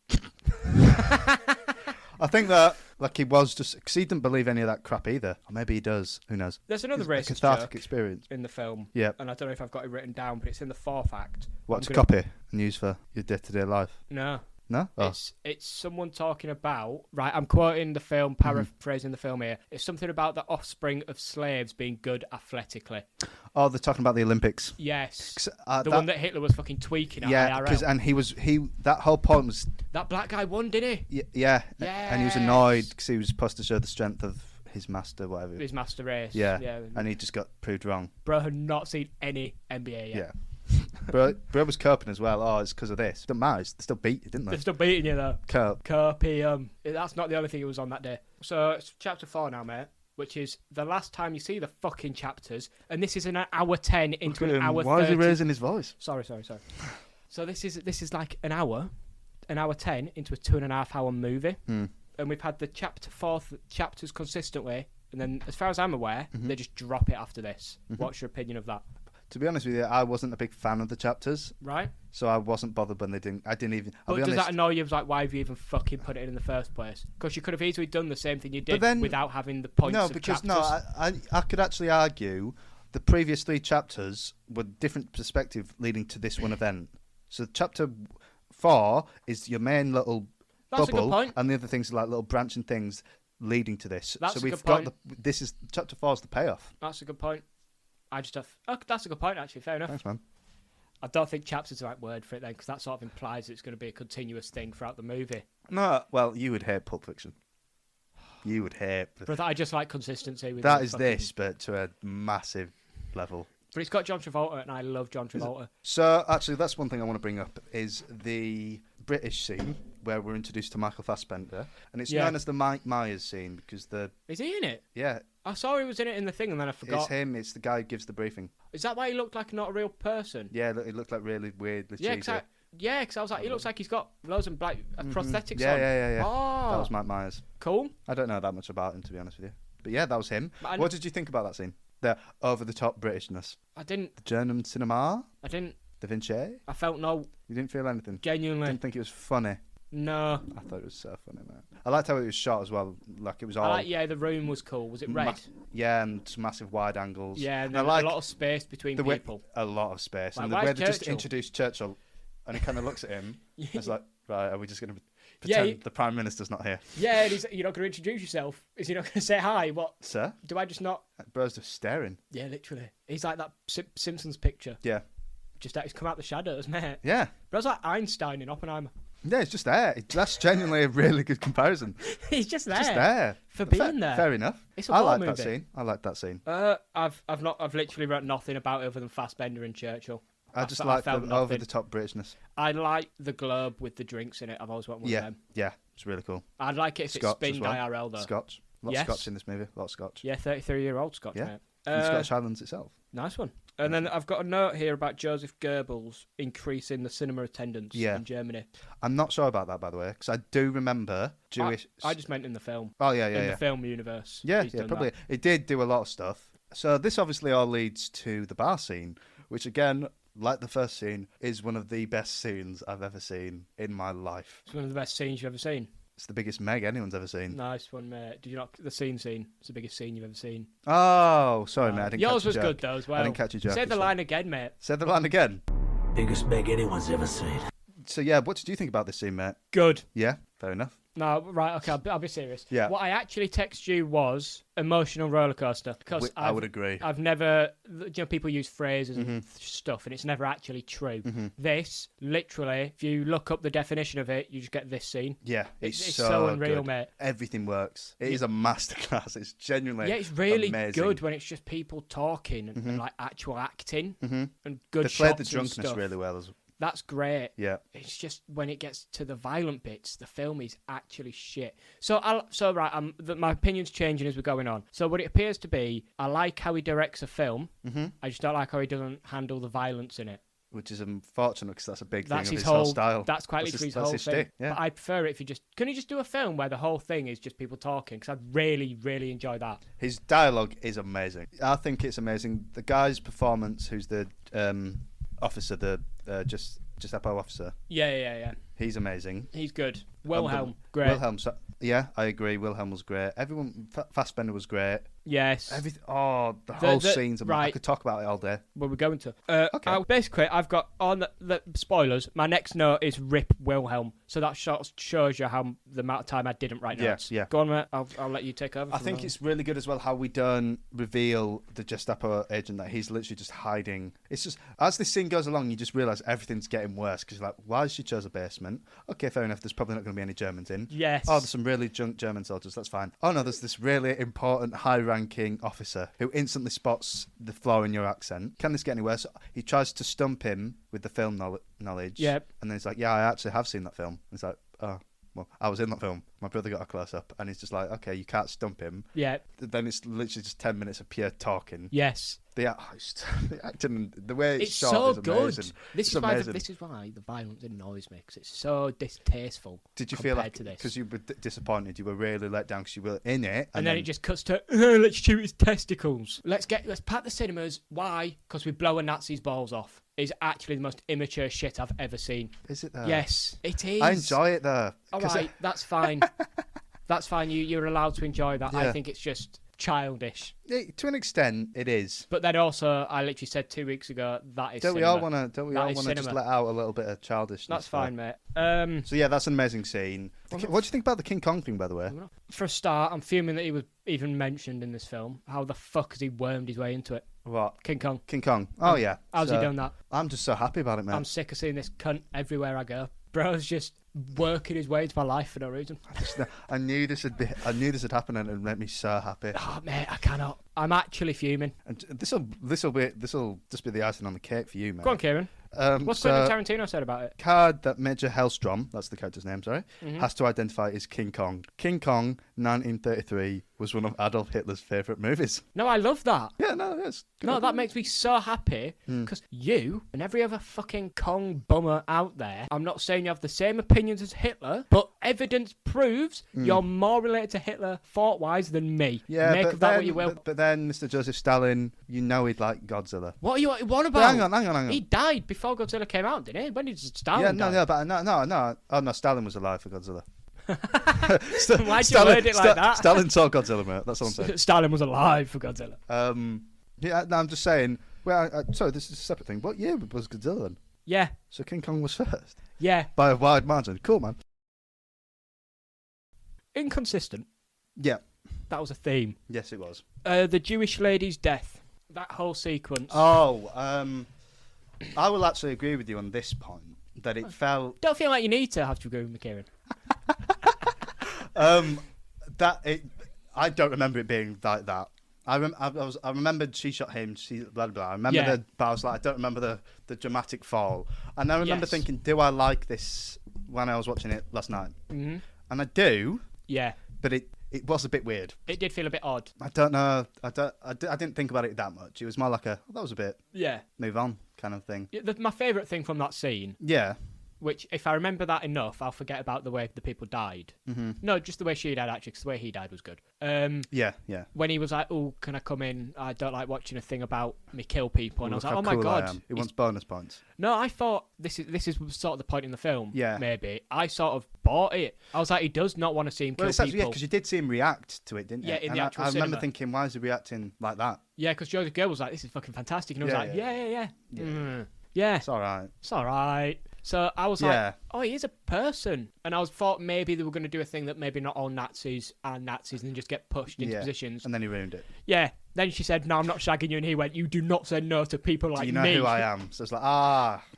I think that he was just because he didn't believe any of that crap either. Or maybe he does. Who knows? There's another It's a racist cathartic joke experience. in the film. Yeah. And I don't know if I've got it written down, but it's in the fourth act. What I'm to gonna- copy and use for your day-to-day life? No. No. Oh. It's someone talking about, right, I'm quoting the film, paraphrasing the film here. It's something about the offspring of slaves being good athletically. Oh, they're talking about the Olympics. Yes. 'Cause, The one that Hitler was fucking tweaking at Yeah, IRL. because that whole point was That black guy won, didn't he? yeah, and he was annoyed Yes. because he was supposed to show the strength of his master, whatever. His master race. Yeah, Yeah. and he just got proved wrong. Bro had not seen any NBA yet. Yeah. Bro was coping as well. Oh, it's because of this. Doesn't matter. They still beat you, didn't They're they? still beating you though. Cope. Copium. That's not the only thing it was on that day. So it's chapter 4 now, mate, which is the last time you see the fucking chapters, and this is an hour 10 into an hour 30. Why is he raising his voice? Sorry. So this is like an hour 10 into a 2.5 hour movie, and we've had the chapter 4 chapters consistently, and then as far as I'm aware, they just drop it after this. What's your opinion of that? To be honest with you, I wasn't a big fan of the chapters, Right? so I wasn't bothered when they didn't. I didn't even. I'll But be does honest. that annoy you? Like, why have you even fucking put it in the first place? Because you could have easily done the same thing you did then- without having the points No, of because chapters. I could actually argue the previous 3 chapters were different perspective leading to this one event. So chapter 4 is your main little That's a good bubble, point. and the other things are like little branching things leading to this. That's so a we've good got point. this is chapter 4 is the payoff. That's a good point. I just have. Oh, that's a good point, actually. Fair enough. Thanks, man. I don't think chapter's the right word for it then, because that sort of implies it's going to be a continuous thing throughout the movie. No, well, you would hate Pulp Fiction. You would hate. But I just like consistency with That the is fucking- this, but to a massive level. But it's got John Travolta, and I love John Travolta. So actually, that's one thing I want to bring up is the British scene where we're introduced to Michael Fassbender, and it's Yeah. known as the Mike Myers scene because Is he in it? yeah, I saw he was in it in the thing, and then I it's forgot. him. It's the guy who gives the briefing. Is that why he looked like not a real person? Yeah, it looked like really weirdly Yeah, cheesy. because I was like, he looks like he's got loads of black prosthetics Yeah, on. yeah. Oh, That was Mike Myers. cool. I don't know that much about him, to be honest with you. But yeah, that was him. But I- What did you think about that scene? The over-the-top Britishness. I didn't. The German cinema? Da Vinci? I felt no You didn't feel anything? genuinely. Didn't think it was funny? No. I thought it was so funny, man. I liked how it was shot as well. Like it was all... I like, yeah, the room was cool. Was it red? Yeah, and some massive wide angles. Yeah, and I then like a lot of space between the way, people. a lot of space. Like, and the why way is they just Churchill? introduced Churchill, and he kind of looks at him. It's like, right, are we just going to Yeah, pretend the Prime Minister's not here? Yeah, and you're not going to introduce yourself. Is he not going to say hi? What? Sir? Do I just not? Bro's just staring. Yeah, literally. He's like that Simpsons picture. Yeah. Just he's come out the shadows, mate. Yeah. Bro's like Einstein in Oppenheimer. Yeah, it's just there. That's genuinely a really good comparison. He's just there. Just there. For being there. Fair enough. It's a I war like that movie. scene. I like that scene. I've literally wrote nothing about it other than Fassbender and Churchill. I just like the felt nothing. over-the-top Britishness. I like the globe with the drinks in it. I've always wanted one of Yeah, them. yeah. It's really cool. I'd like it if Scotch it as spinned well. IRL though. Scotch. A lot Yes. of Scotch in this movie. A lot of Scotch. Yeah, 33-year-old Scotch, Yeah. mate. And the Scotch Highlands itself. Nice one. And then I've got a note here about Joseph Goebbels increasing the cinema attendance in Germany. I'm not sure about that, by the way, because I do remember Jewish... I just meant in the film. Oh, yeah, in the film universe. Yeah, he's yeah, done probably. that. It did do a lot of stuff. So this obviously all leads to the bar scene, which again, like the first scene, is one of the best scenes I've ever seen in my life. It's one of the best scenes you've ever seen. It's the biggest Meg anyone's ever seen. Nice one, mate. Did you not? The scene? It's the biggest scene you've ever seen. Oh, sorry, mate. I didn't Yours catch was your good joke. though as well. I didn't catch your joke. Say the it's line fine. again, mate. Say the line again. Biggest Meg anyone's ever seen. So yeah, what did you think about this scene, mate? Good. Yeah, fair enough. No, right, okay, I'll be serious. Yeah. What I actually texted you was emotional roller coaster. Because I would agree. I've never, people use phrases and stuff, and it's never actually true. This, literally, if you look up the definition of it, you just get this scene. Yeah, it's so unreal, good. mate. Everything works. It is a masterclass. It's genuinely it's really amazing. good when it's just people talking and like actual acting and good They shots played the and drunkenness stuff. really well as well. That's great. Yeah. It's just when it gets to the violent bits, the film is actually shit. So my opinion's changing as we're going on. So what it appears to be, I like how he directs a film. I just don't like how he doesn't handle the violence in it. Which is unfortunate because that's a big thing of his whole style. That's quite literally his whole thing. Stick, yeah. But I prefer it if you can you just do a film where the whole thing is just people talking? Because I'd really, really enjoy that. His dialogue is amazing. I think it's amazing. The guy's performance, who's the officer, the Gestapo officer. Yeah. He's amazing. He's good. Wilhelm, great. Wilhelm, yeah, I agree. Wilhelm was great. Everyone, Fassbender was great. Yes. Everything. Oh, the whole scene's amazing. right. I could talk about it all day. Well, we're going to. Okay. Basically, I've got on the spoilers. My next note is Rip Wilhelm. So that shows you how the amount of time I didn't write notes. Yeah. Go on, mate. I'll let you take over. I think it's really good as well how we don't reveal the Gestapo agent that he's literally just hiding. It's just as this scene goes along, you just realise everything's getting worse because you're like, why has she chose a basement? Okay, fair enough. There's probably not going to be any Germans in. Yes. Oh, there's some really junk German soldiers. That's fine. Oh no, there's this really important, high-ranking officer who instantly spots the flaw in your accent. Can this get any worse? He tries to stump him with the film knowledge. Yep. And then he's like, yeah, I actually have seen that film. And he's like, oh, well, I was in that film. My brother got a close-up. And he's just like, okay, you can't stump him. Yeah. Then it's literally just 10 minutes of pure talking. Yes. The acting, the way it's shot so is good. amazing. This is why the violence annoys me, because it's so distasteful. Did you feel like, to this? because you were disappointed, you were really let down because you were in it, and then it just cuts to let's shoot his testicles. Let's pack the cinemas. Why? Because we blow a Nazi's balls off. Is actually the most immature shit I've ever seen. Is it though? Yes, it is. I enjoy it though. All right, that's fine. That's fine. You're allowed to enjoy that. Yeah. I think it's just childish. To an extent, it is. But then also, I literally said 2 weeks ago that is. Don't we all want to just let out a little bit of childishness? That's fine, mate. So yeah, that's an amazing scene. What do you think about the King Kong thing, by the way? For a start, I'm fuming that he was even mentioned in this film. How the fuck has he wormed his way into it? What? King Kong. King Kong. Oh yeah. How's he done that? I'm just so happy about it, man. I'm sick of seeing this cunt everywhere I go. Bro's just working his way into my life for no reason. I knew this would happen, and it would make me so happy. Oh mate, I cannot. I'm actually fuming. And this'll just be the icing on the cake for you, mate. Go on, Kieran. What's Quentin Tarantino said about it? Card that Major Hellstrom, that's the character's name, sorry, has to identify is King Kong. King Kong, 1933, was one of Adolf Hitler's favourite movies. No, I love that. Yeah, no, yes. No, that makes me so happy because you and every other fucking Kong bummer out there, I'm not saying you have the same opinions as Hitler, but evidence proves you're more related to Hitler thought-wise than me. Yeah, Make of that what you will. But then, Mr. Joseph Stalin, you know he'd like Godzilla. What are you on about? But hang on. He died before Godzilla came out, didn't he? When did Stalin die? No. Oh, no, Stalin was alive for Godzilla. Why'd you word it like that? Stalin saw Godzilla, mate. That's what I'm saying. Stalin was alive for Godzilla. Yeah, no, I'm just saying. Well, sorry, this is a separate thing. What year was Godzilla then? Yeah. So King Kong was first? Yeah. By a wide margin. Cool, man. Inconsistent. Yeah. That was a theme. Yes, it was. The Jewish lady's death. That whole sequence. Oh, I will actually agree with you on this point. That it felt... Don't feel like you need to have to agree with me, Kieran. I don't remember it being like that. I remembered she shot him. She blah blah. I remember but I was like, I don't remember the dramatic fall. And I remember thinking, do I like this when I was watching it last night? Mm-hmm. And I do. Yeah. But it was a bit weird. It did feel a bit odd. I don't know. I didn't think about it that much. It was more like that was a bit. Yeah. Move on kind of thing. My favourite thing from that scene. Yeah. Which, if I remember that enough, I'll forget about the way the people died. Mm-hmm. No, just the way she died, actually, because the way he died was good. Yeah. When he was like, oh, can I come in? I don't like watching a thing about me kill people. And I was like, oh my God. He wants bonus points. No, I thought this is sort of the point in the film. Yeah. Maybe. I sort of bought it. I was like, he does not want to see him kill people. Yeah, because you did see him react to it, didn't you? Yeah, in the actual I cinema. remember thinking, why is he reacting like that? Yeah, because Joseph Girl was like, this is fucking fantastic. And I was like, yeah. Yeah. Yeah. It's all right. It's all right. So I was Yeah. like, oh, he is a person. And I thought maybe they were going to do a thing that maybe not all Nazis are Nazis and just get pushed into positions. And then he ruined it. Yeah. Then she said, no, I'm not shagging you. And he went, you do not say no to people like me. Do you know who I am? So it's like,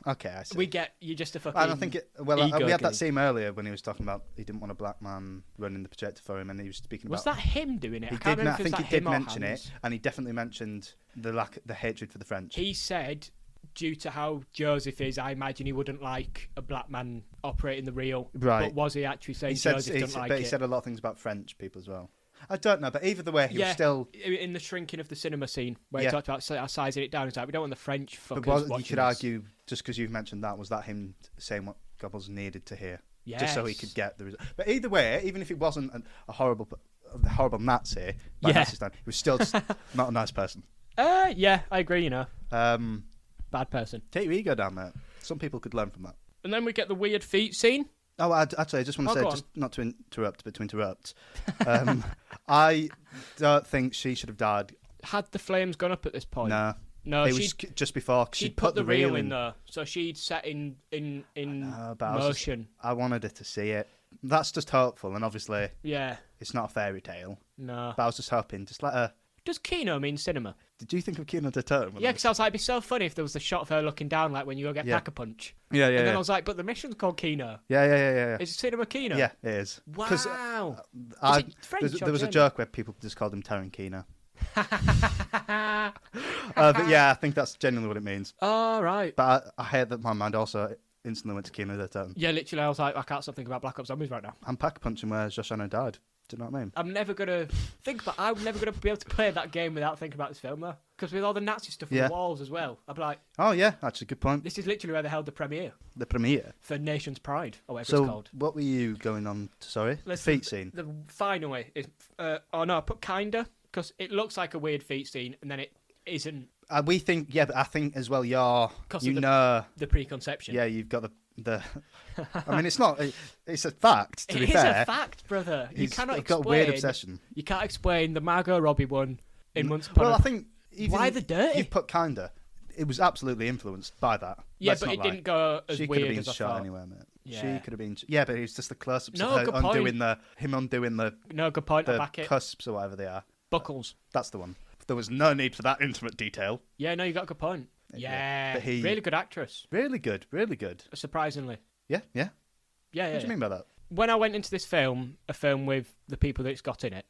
okay, I see. You're just a fucking And I think we had that geek. scene earlier when he was talking about he didn't want a black man running the projector for him, and he was speaking about. Was that him doing it? He I can't did. remember I if it think was he him did or mention Hans. it, and he definitely mentioned the hatred for the French. He said, due to how Joseph is, I imagine he wouldn't like a black man operating the reel. Right. But was he actually saying He said, Joseph didn't like but it? he said a lot of things about French people as well. I don't know, but either the way, he was still. In the shrinking of the cinema scene, where he talked about sizing it down, he's like, we don't want the French fuckers But watching you could this. argue, just because you've mentioned that, was that him saying what Goebbels needed to hear? Yes. Just so he could get the result. But either way, even if he wasn't a horrible Nazi, Nazistan, he was still just not a nice person. Yeah, I agree, Bad person. Take your ego down, mate. Some people could learn from that. And then we get the weird feet scene. Oh, I just want to say, just not to interrupt, but to interrupt. I don't think she should have died. Had the flames gone up at this point? No, it was just before. She'd put the reel in there, so she'd set in motion. I wanted her to see it. That's just hopeful, and obviously, it's not a fairy tale. No, but I was just hoping, just let her. Does Kino mean cinema? Did you think of Kino de Turn? Yeah, because I was like, it'd be so funny if there was the shot of her looking down, like when you go get Pack-a-Punch. Yeah. And then I was like, but the mission's called Kino. Yeah. Is it cinema Kino? Yeah, it is. Wow. There was a joke where people just called him Tarantino. But yeah, I think that's genuinely what it means. Oh, right. But I hate that my mind also instantly went to Kino de Turn. Yeah, literally, I was like, I can't stop thinking about Black Ops Zombies right now. I'm Pack-a-Punching where Shoshana died. Do you know what I mean? I'm never going to be able to play that game without thinking about this film, though. Because with all the Nazi stuff on the walls as well, I'd be like... Oh, yeah, actually, good point. This is literally where they held the premiere. The premiere? For Nation's Pride, or whatever it's called. So, what were you going on to, sorry? Feet scene? Finally, is... I put kinda, because it looks like a weird feet scene, and then it isn't. We think, but I think as well, the preconception. Yeah, you've got the I mean, it's not. It's a fact. To be fair, it is a fact, brother. You cannot explain. Got a weird obsession. You can't explain the Margot Robbie one in Once Upon Well, I think why the dirty? You put kinda. It was absolutely influenced by that. Yeah, but it didn't go as weird as I thought. She could have been shot anyway, mate. Yeah. She could have been. Yeah, but it was just the close-ups of her undoing the. No, good point. The I back it. cusps or whatever they are. Buckles. That's the one. There was no need for that intimate detail. Yeah, no, you got a good point. Yeah, but really good actress. Really good. Surprisingly. Yeah. What do you mean by that? When I went into this film, a film with the people that it's got in it,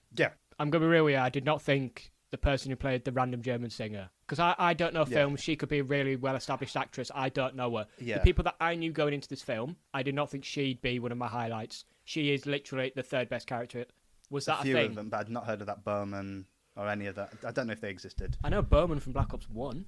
I'm going to be real with you, I did not think the person who played the random German singer, because I don't know films, she could be a really well-established actress, I don't know her. The people that I knew going into this film, I did not think she'd be one of my highlights. She is literally the third best character. Was that a thing? A few of them, but I'd not heard of that Bowman or any of that. I don't know if they existed. I know Bowman from Black Ops 1.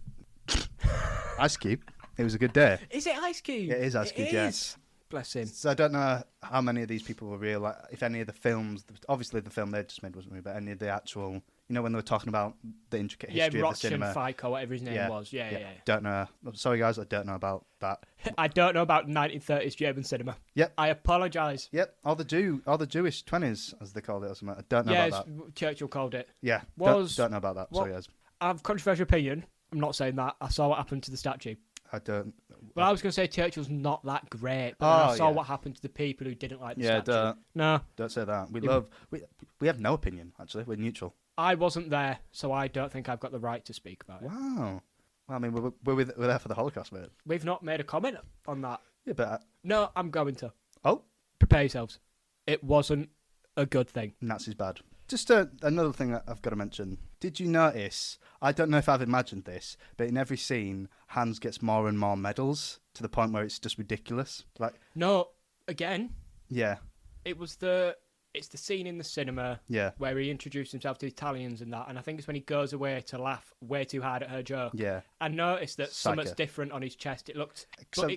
Ice Cube. It was a good day. Is it Ice Cube? It is Ice Cube, yes. Bless him. So I don't know how many of these people were real. Like, if any of the films, obviously the film they just made wasn't real, but any of the actual, when they were talking about the intricate history of the cinema. Yeah, Rockson Fike or whatever his name was. Yeah. Don't know. Sorry, guys, I don't know about that. I don't know about 1930s German cinema. Yep. I apologise. Yep. Or the Jewish 20s, as they called it or something. I don't know about that. Churchill called it. Yeah. Don't know about that. Sorry, guys. I have a controversial opinion. I'm not saying that. I saw what happened to the statue. I don't. Well, I was going to say Churchill's not that great, but then I saw what happened to the people who didn't like the statue. Don't say that. We have no opinion, actually. We're neutral. I wasn't there, so I don't think I've got the right to speak about it. Wow. Well, I mean, we're there for the Holocaust, mate. We've not made a comment on that. Yeah, but... No, I'm going to. Oh? Prepare yourselves. It wasn't a good thing. Nazis bad. Just another thing that I've got to mention. Did you notice, I don't know if I've imagined this, but in every scene, Hans gets more and more medals to the point where it's just ridiculous. Like, no, again. Yeah. It's the scene in the cinema where he introduced himself to the Italians and that, and I think it's when he goes away to laugh way too hard at her joke. Yeah. I noticed that something's different on his chest. It looked...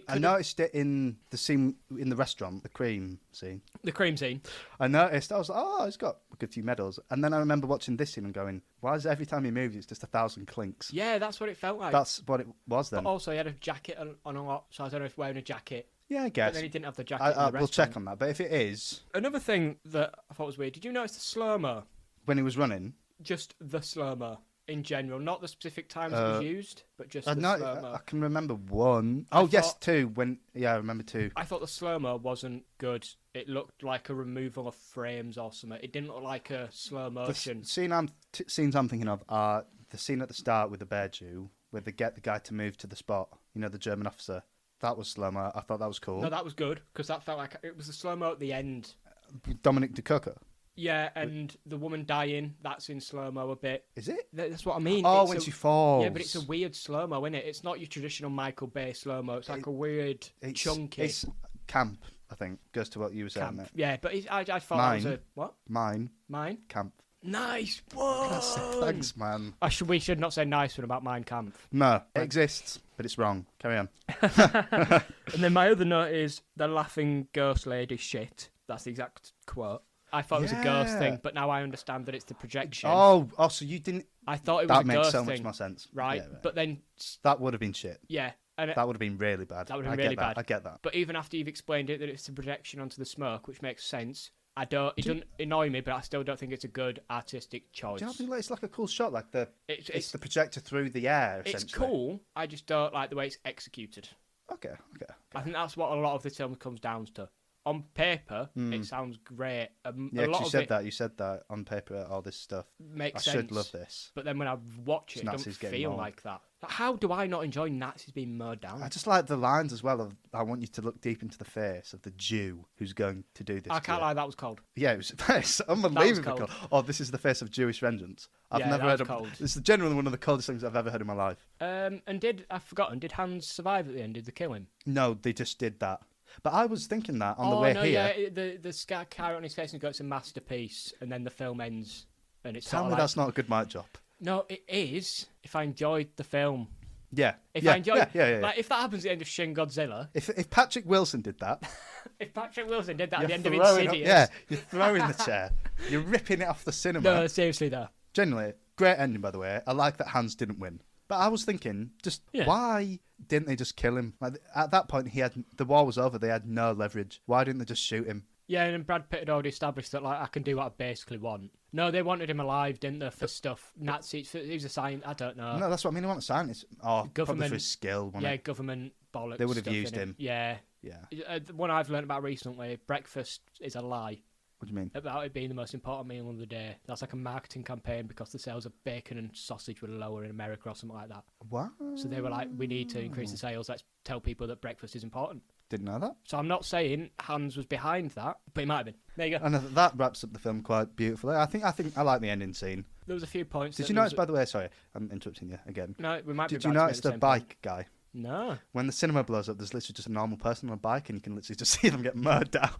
I noticed it in the scene in the restaurant, the cream scene. The cream scene. I was like, oh, he's got a good few medals. And then I remember watching this scene and going, why is it every time he moves, it's just 1,000 clinks? Yeah, that's what it felt like. That's what it was then. But also, he had a jacket on a lot, so I don't know if wearing a jacket... Yeah, I guess. But then he didn't have the jacket in the restaurant. We'll check on that, but if it is... Another thing that I thought was weird, did you notice the slow-mo? When he was running? Just the slow-mo. in general, not the specific times it was used, but just the no, slow-mo. I can remember one. Yes, two. I remember two. I thought the slow-mo wasn't good. It looked like a removal of frames or something. It didn't look like a slow motion. The scenes I'm thinking of are the scene at the start with the bear Jew, where they get the guy to move to the spot. You know, the German officer. That was slow-mo. I thought that was cool. No, that was good, because that felt like it was the slow-mo at the end. Dominic DeCoco. Yeah, and the woman dying, that's in slow-mo a bit. Is it? That's what I mean. Oh, when she falls. Yeah, but it's a weird slow-mo, isn't it? It's not your traditional Michael Bay slow-mo. It's like a weird, chunky. It's camp, I think. Goes to what you were saying. Mate. Yeah, but I thought that was a... What? Mine. Camp. Nice one! one! Thanks, man. We should not say nice one about Mein Kampf. No, it exists, but it's wrong. Carry on. And then my other note is the laughing ghost lady shit. That's the exact quote. I thought it was a ghost thing, but now I understand that it's the projection. Oh, so you didn't... I thought it was a ghost thing. That makes so much more sense. Right, yeah. But then... That would have been shit. Yeah. And that would have been really bad. That would have been really bad. I get that. But even after you've explained it, that it's the projection onto the smoke, which makes sense... It doesn't annoy me, but I still don't think it's a good artistic choice. Do you not think it's like a cool shot? Like it's the projector through the air, essentially. It's cool. I just don't like the way it's executed. Okay. I think that's what a lot of this film comes down to. On paper, it sounds great. You said that on paper, all this stuff. Makes sense. I should sense. love this. But then when I watch it, it doesn't feel like that. How do I not enjoy Nazis being mowed down? I just like the lines as well of, I want you to look deep into the face of the Jew who's going to do this. I can't lie, that was cold. Yeah, it's unbelievably cold. Oh, this is the face of Jewish vengeance. I've never heard of cold. This is genuinely one of the coldest things I've ever heard in my life. Did Hans survive at the end? Did they kill him? No, they just did that. But I was thinking that on the way here. Yeah, the scar carrot on his face and goes, it's a masterpiece, and then the film ends, and it's Tell me that's not a good mic job. No, it is. If I enjoyed the film. Yeah. I enjoyed, like if that happens at the end of Shin Godzilla. If Patrick Wilson did that. If Patrick Wilson did that at the end of Insidious. You're throwing the chair. You're ripping it off the cinema. No, seriously though. Genuinely, great ending by the way. I like that Hans didn't win. But I was thinking, why didn't they just kill him? Like at that point, the war was over. They had no leverage. Why didn't they just shoot him? Yeah, and Brad Pitt had already established that I can do what I basically want. No, they wanted him alive, didn't they? For stuff, Nazis. He was a scientist. I don't know. No, that's what I mean. They want a scientist. Oh, government probably for his skill. Government bollocks. They would have used him. Yeah. The one I've learned about recently: breakfast is a lie. What do you mean? About it being the most important meal of the day. That's like a marketing campaign because the sales of bacon and sausage were lower in America or something like that. What? So they were like, we need to increase the sales. Let's tell people that breakfast is important. Didn't know that. So I'm not saying Hans was behind that, but he might have been. There you go. And that wraps up the film quite beautifully. I think I like the ending scene. There was a few points. Did you notice, by the way, sorry, I'm interrupting you again. No, we might be. Did you notice the bike guy? No. When the cinema blows up, there's literally just a normal person on a bike and you can literally just see them get mowed down.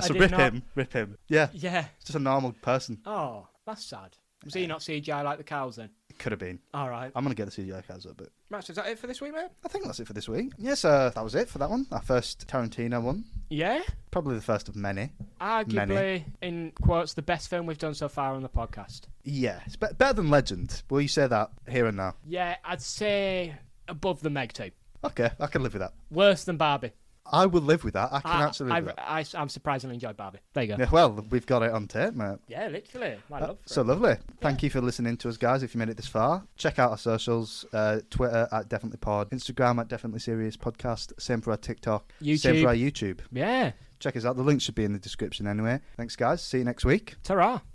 So rip him. Yeah. Yeah. It's just a normal person. Oh, that's sad. Was he not CGI like the cows then? It could have been. All right. I'm going to get the CGI cows up, but... Right, so is that it for this week, mate? I think that's it for this week. Yes, that was it for that one. Our first Tarantino one. Yeah? Probably the first of many. Arguably, in quotes, the best film we've done so far on the podcast. Yeah. It's better than Legend. Will you say that here and now? Yeah, I'd say above the Meg 2. Okay, I can live with that. Worse than Barbie. I will live with that. I can actually live with that. I'm surprisingly enjoyed Barbie. There you go. Yeah, well, we've got it on tape, mate. Yeah, literally. My love. So lovely. Thank you for listening to us, guys, if you made it this far. Check out our socials. Twitter at Definitely Pod. Instagram at Definitely Serious Podcast. Same for our TikTok. YouTube. Same for our YouTube. Yeah. Check us out. The link should be in the description anyway. Thanks, guys. See you next week. Ta-ra.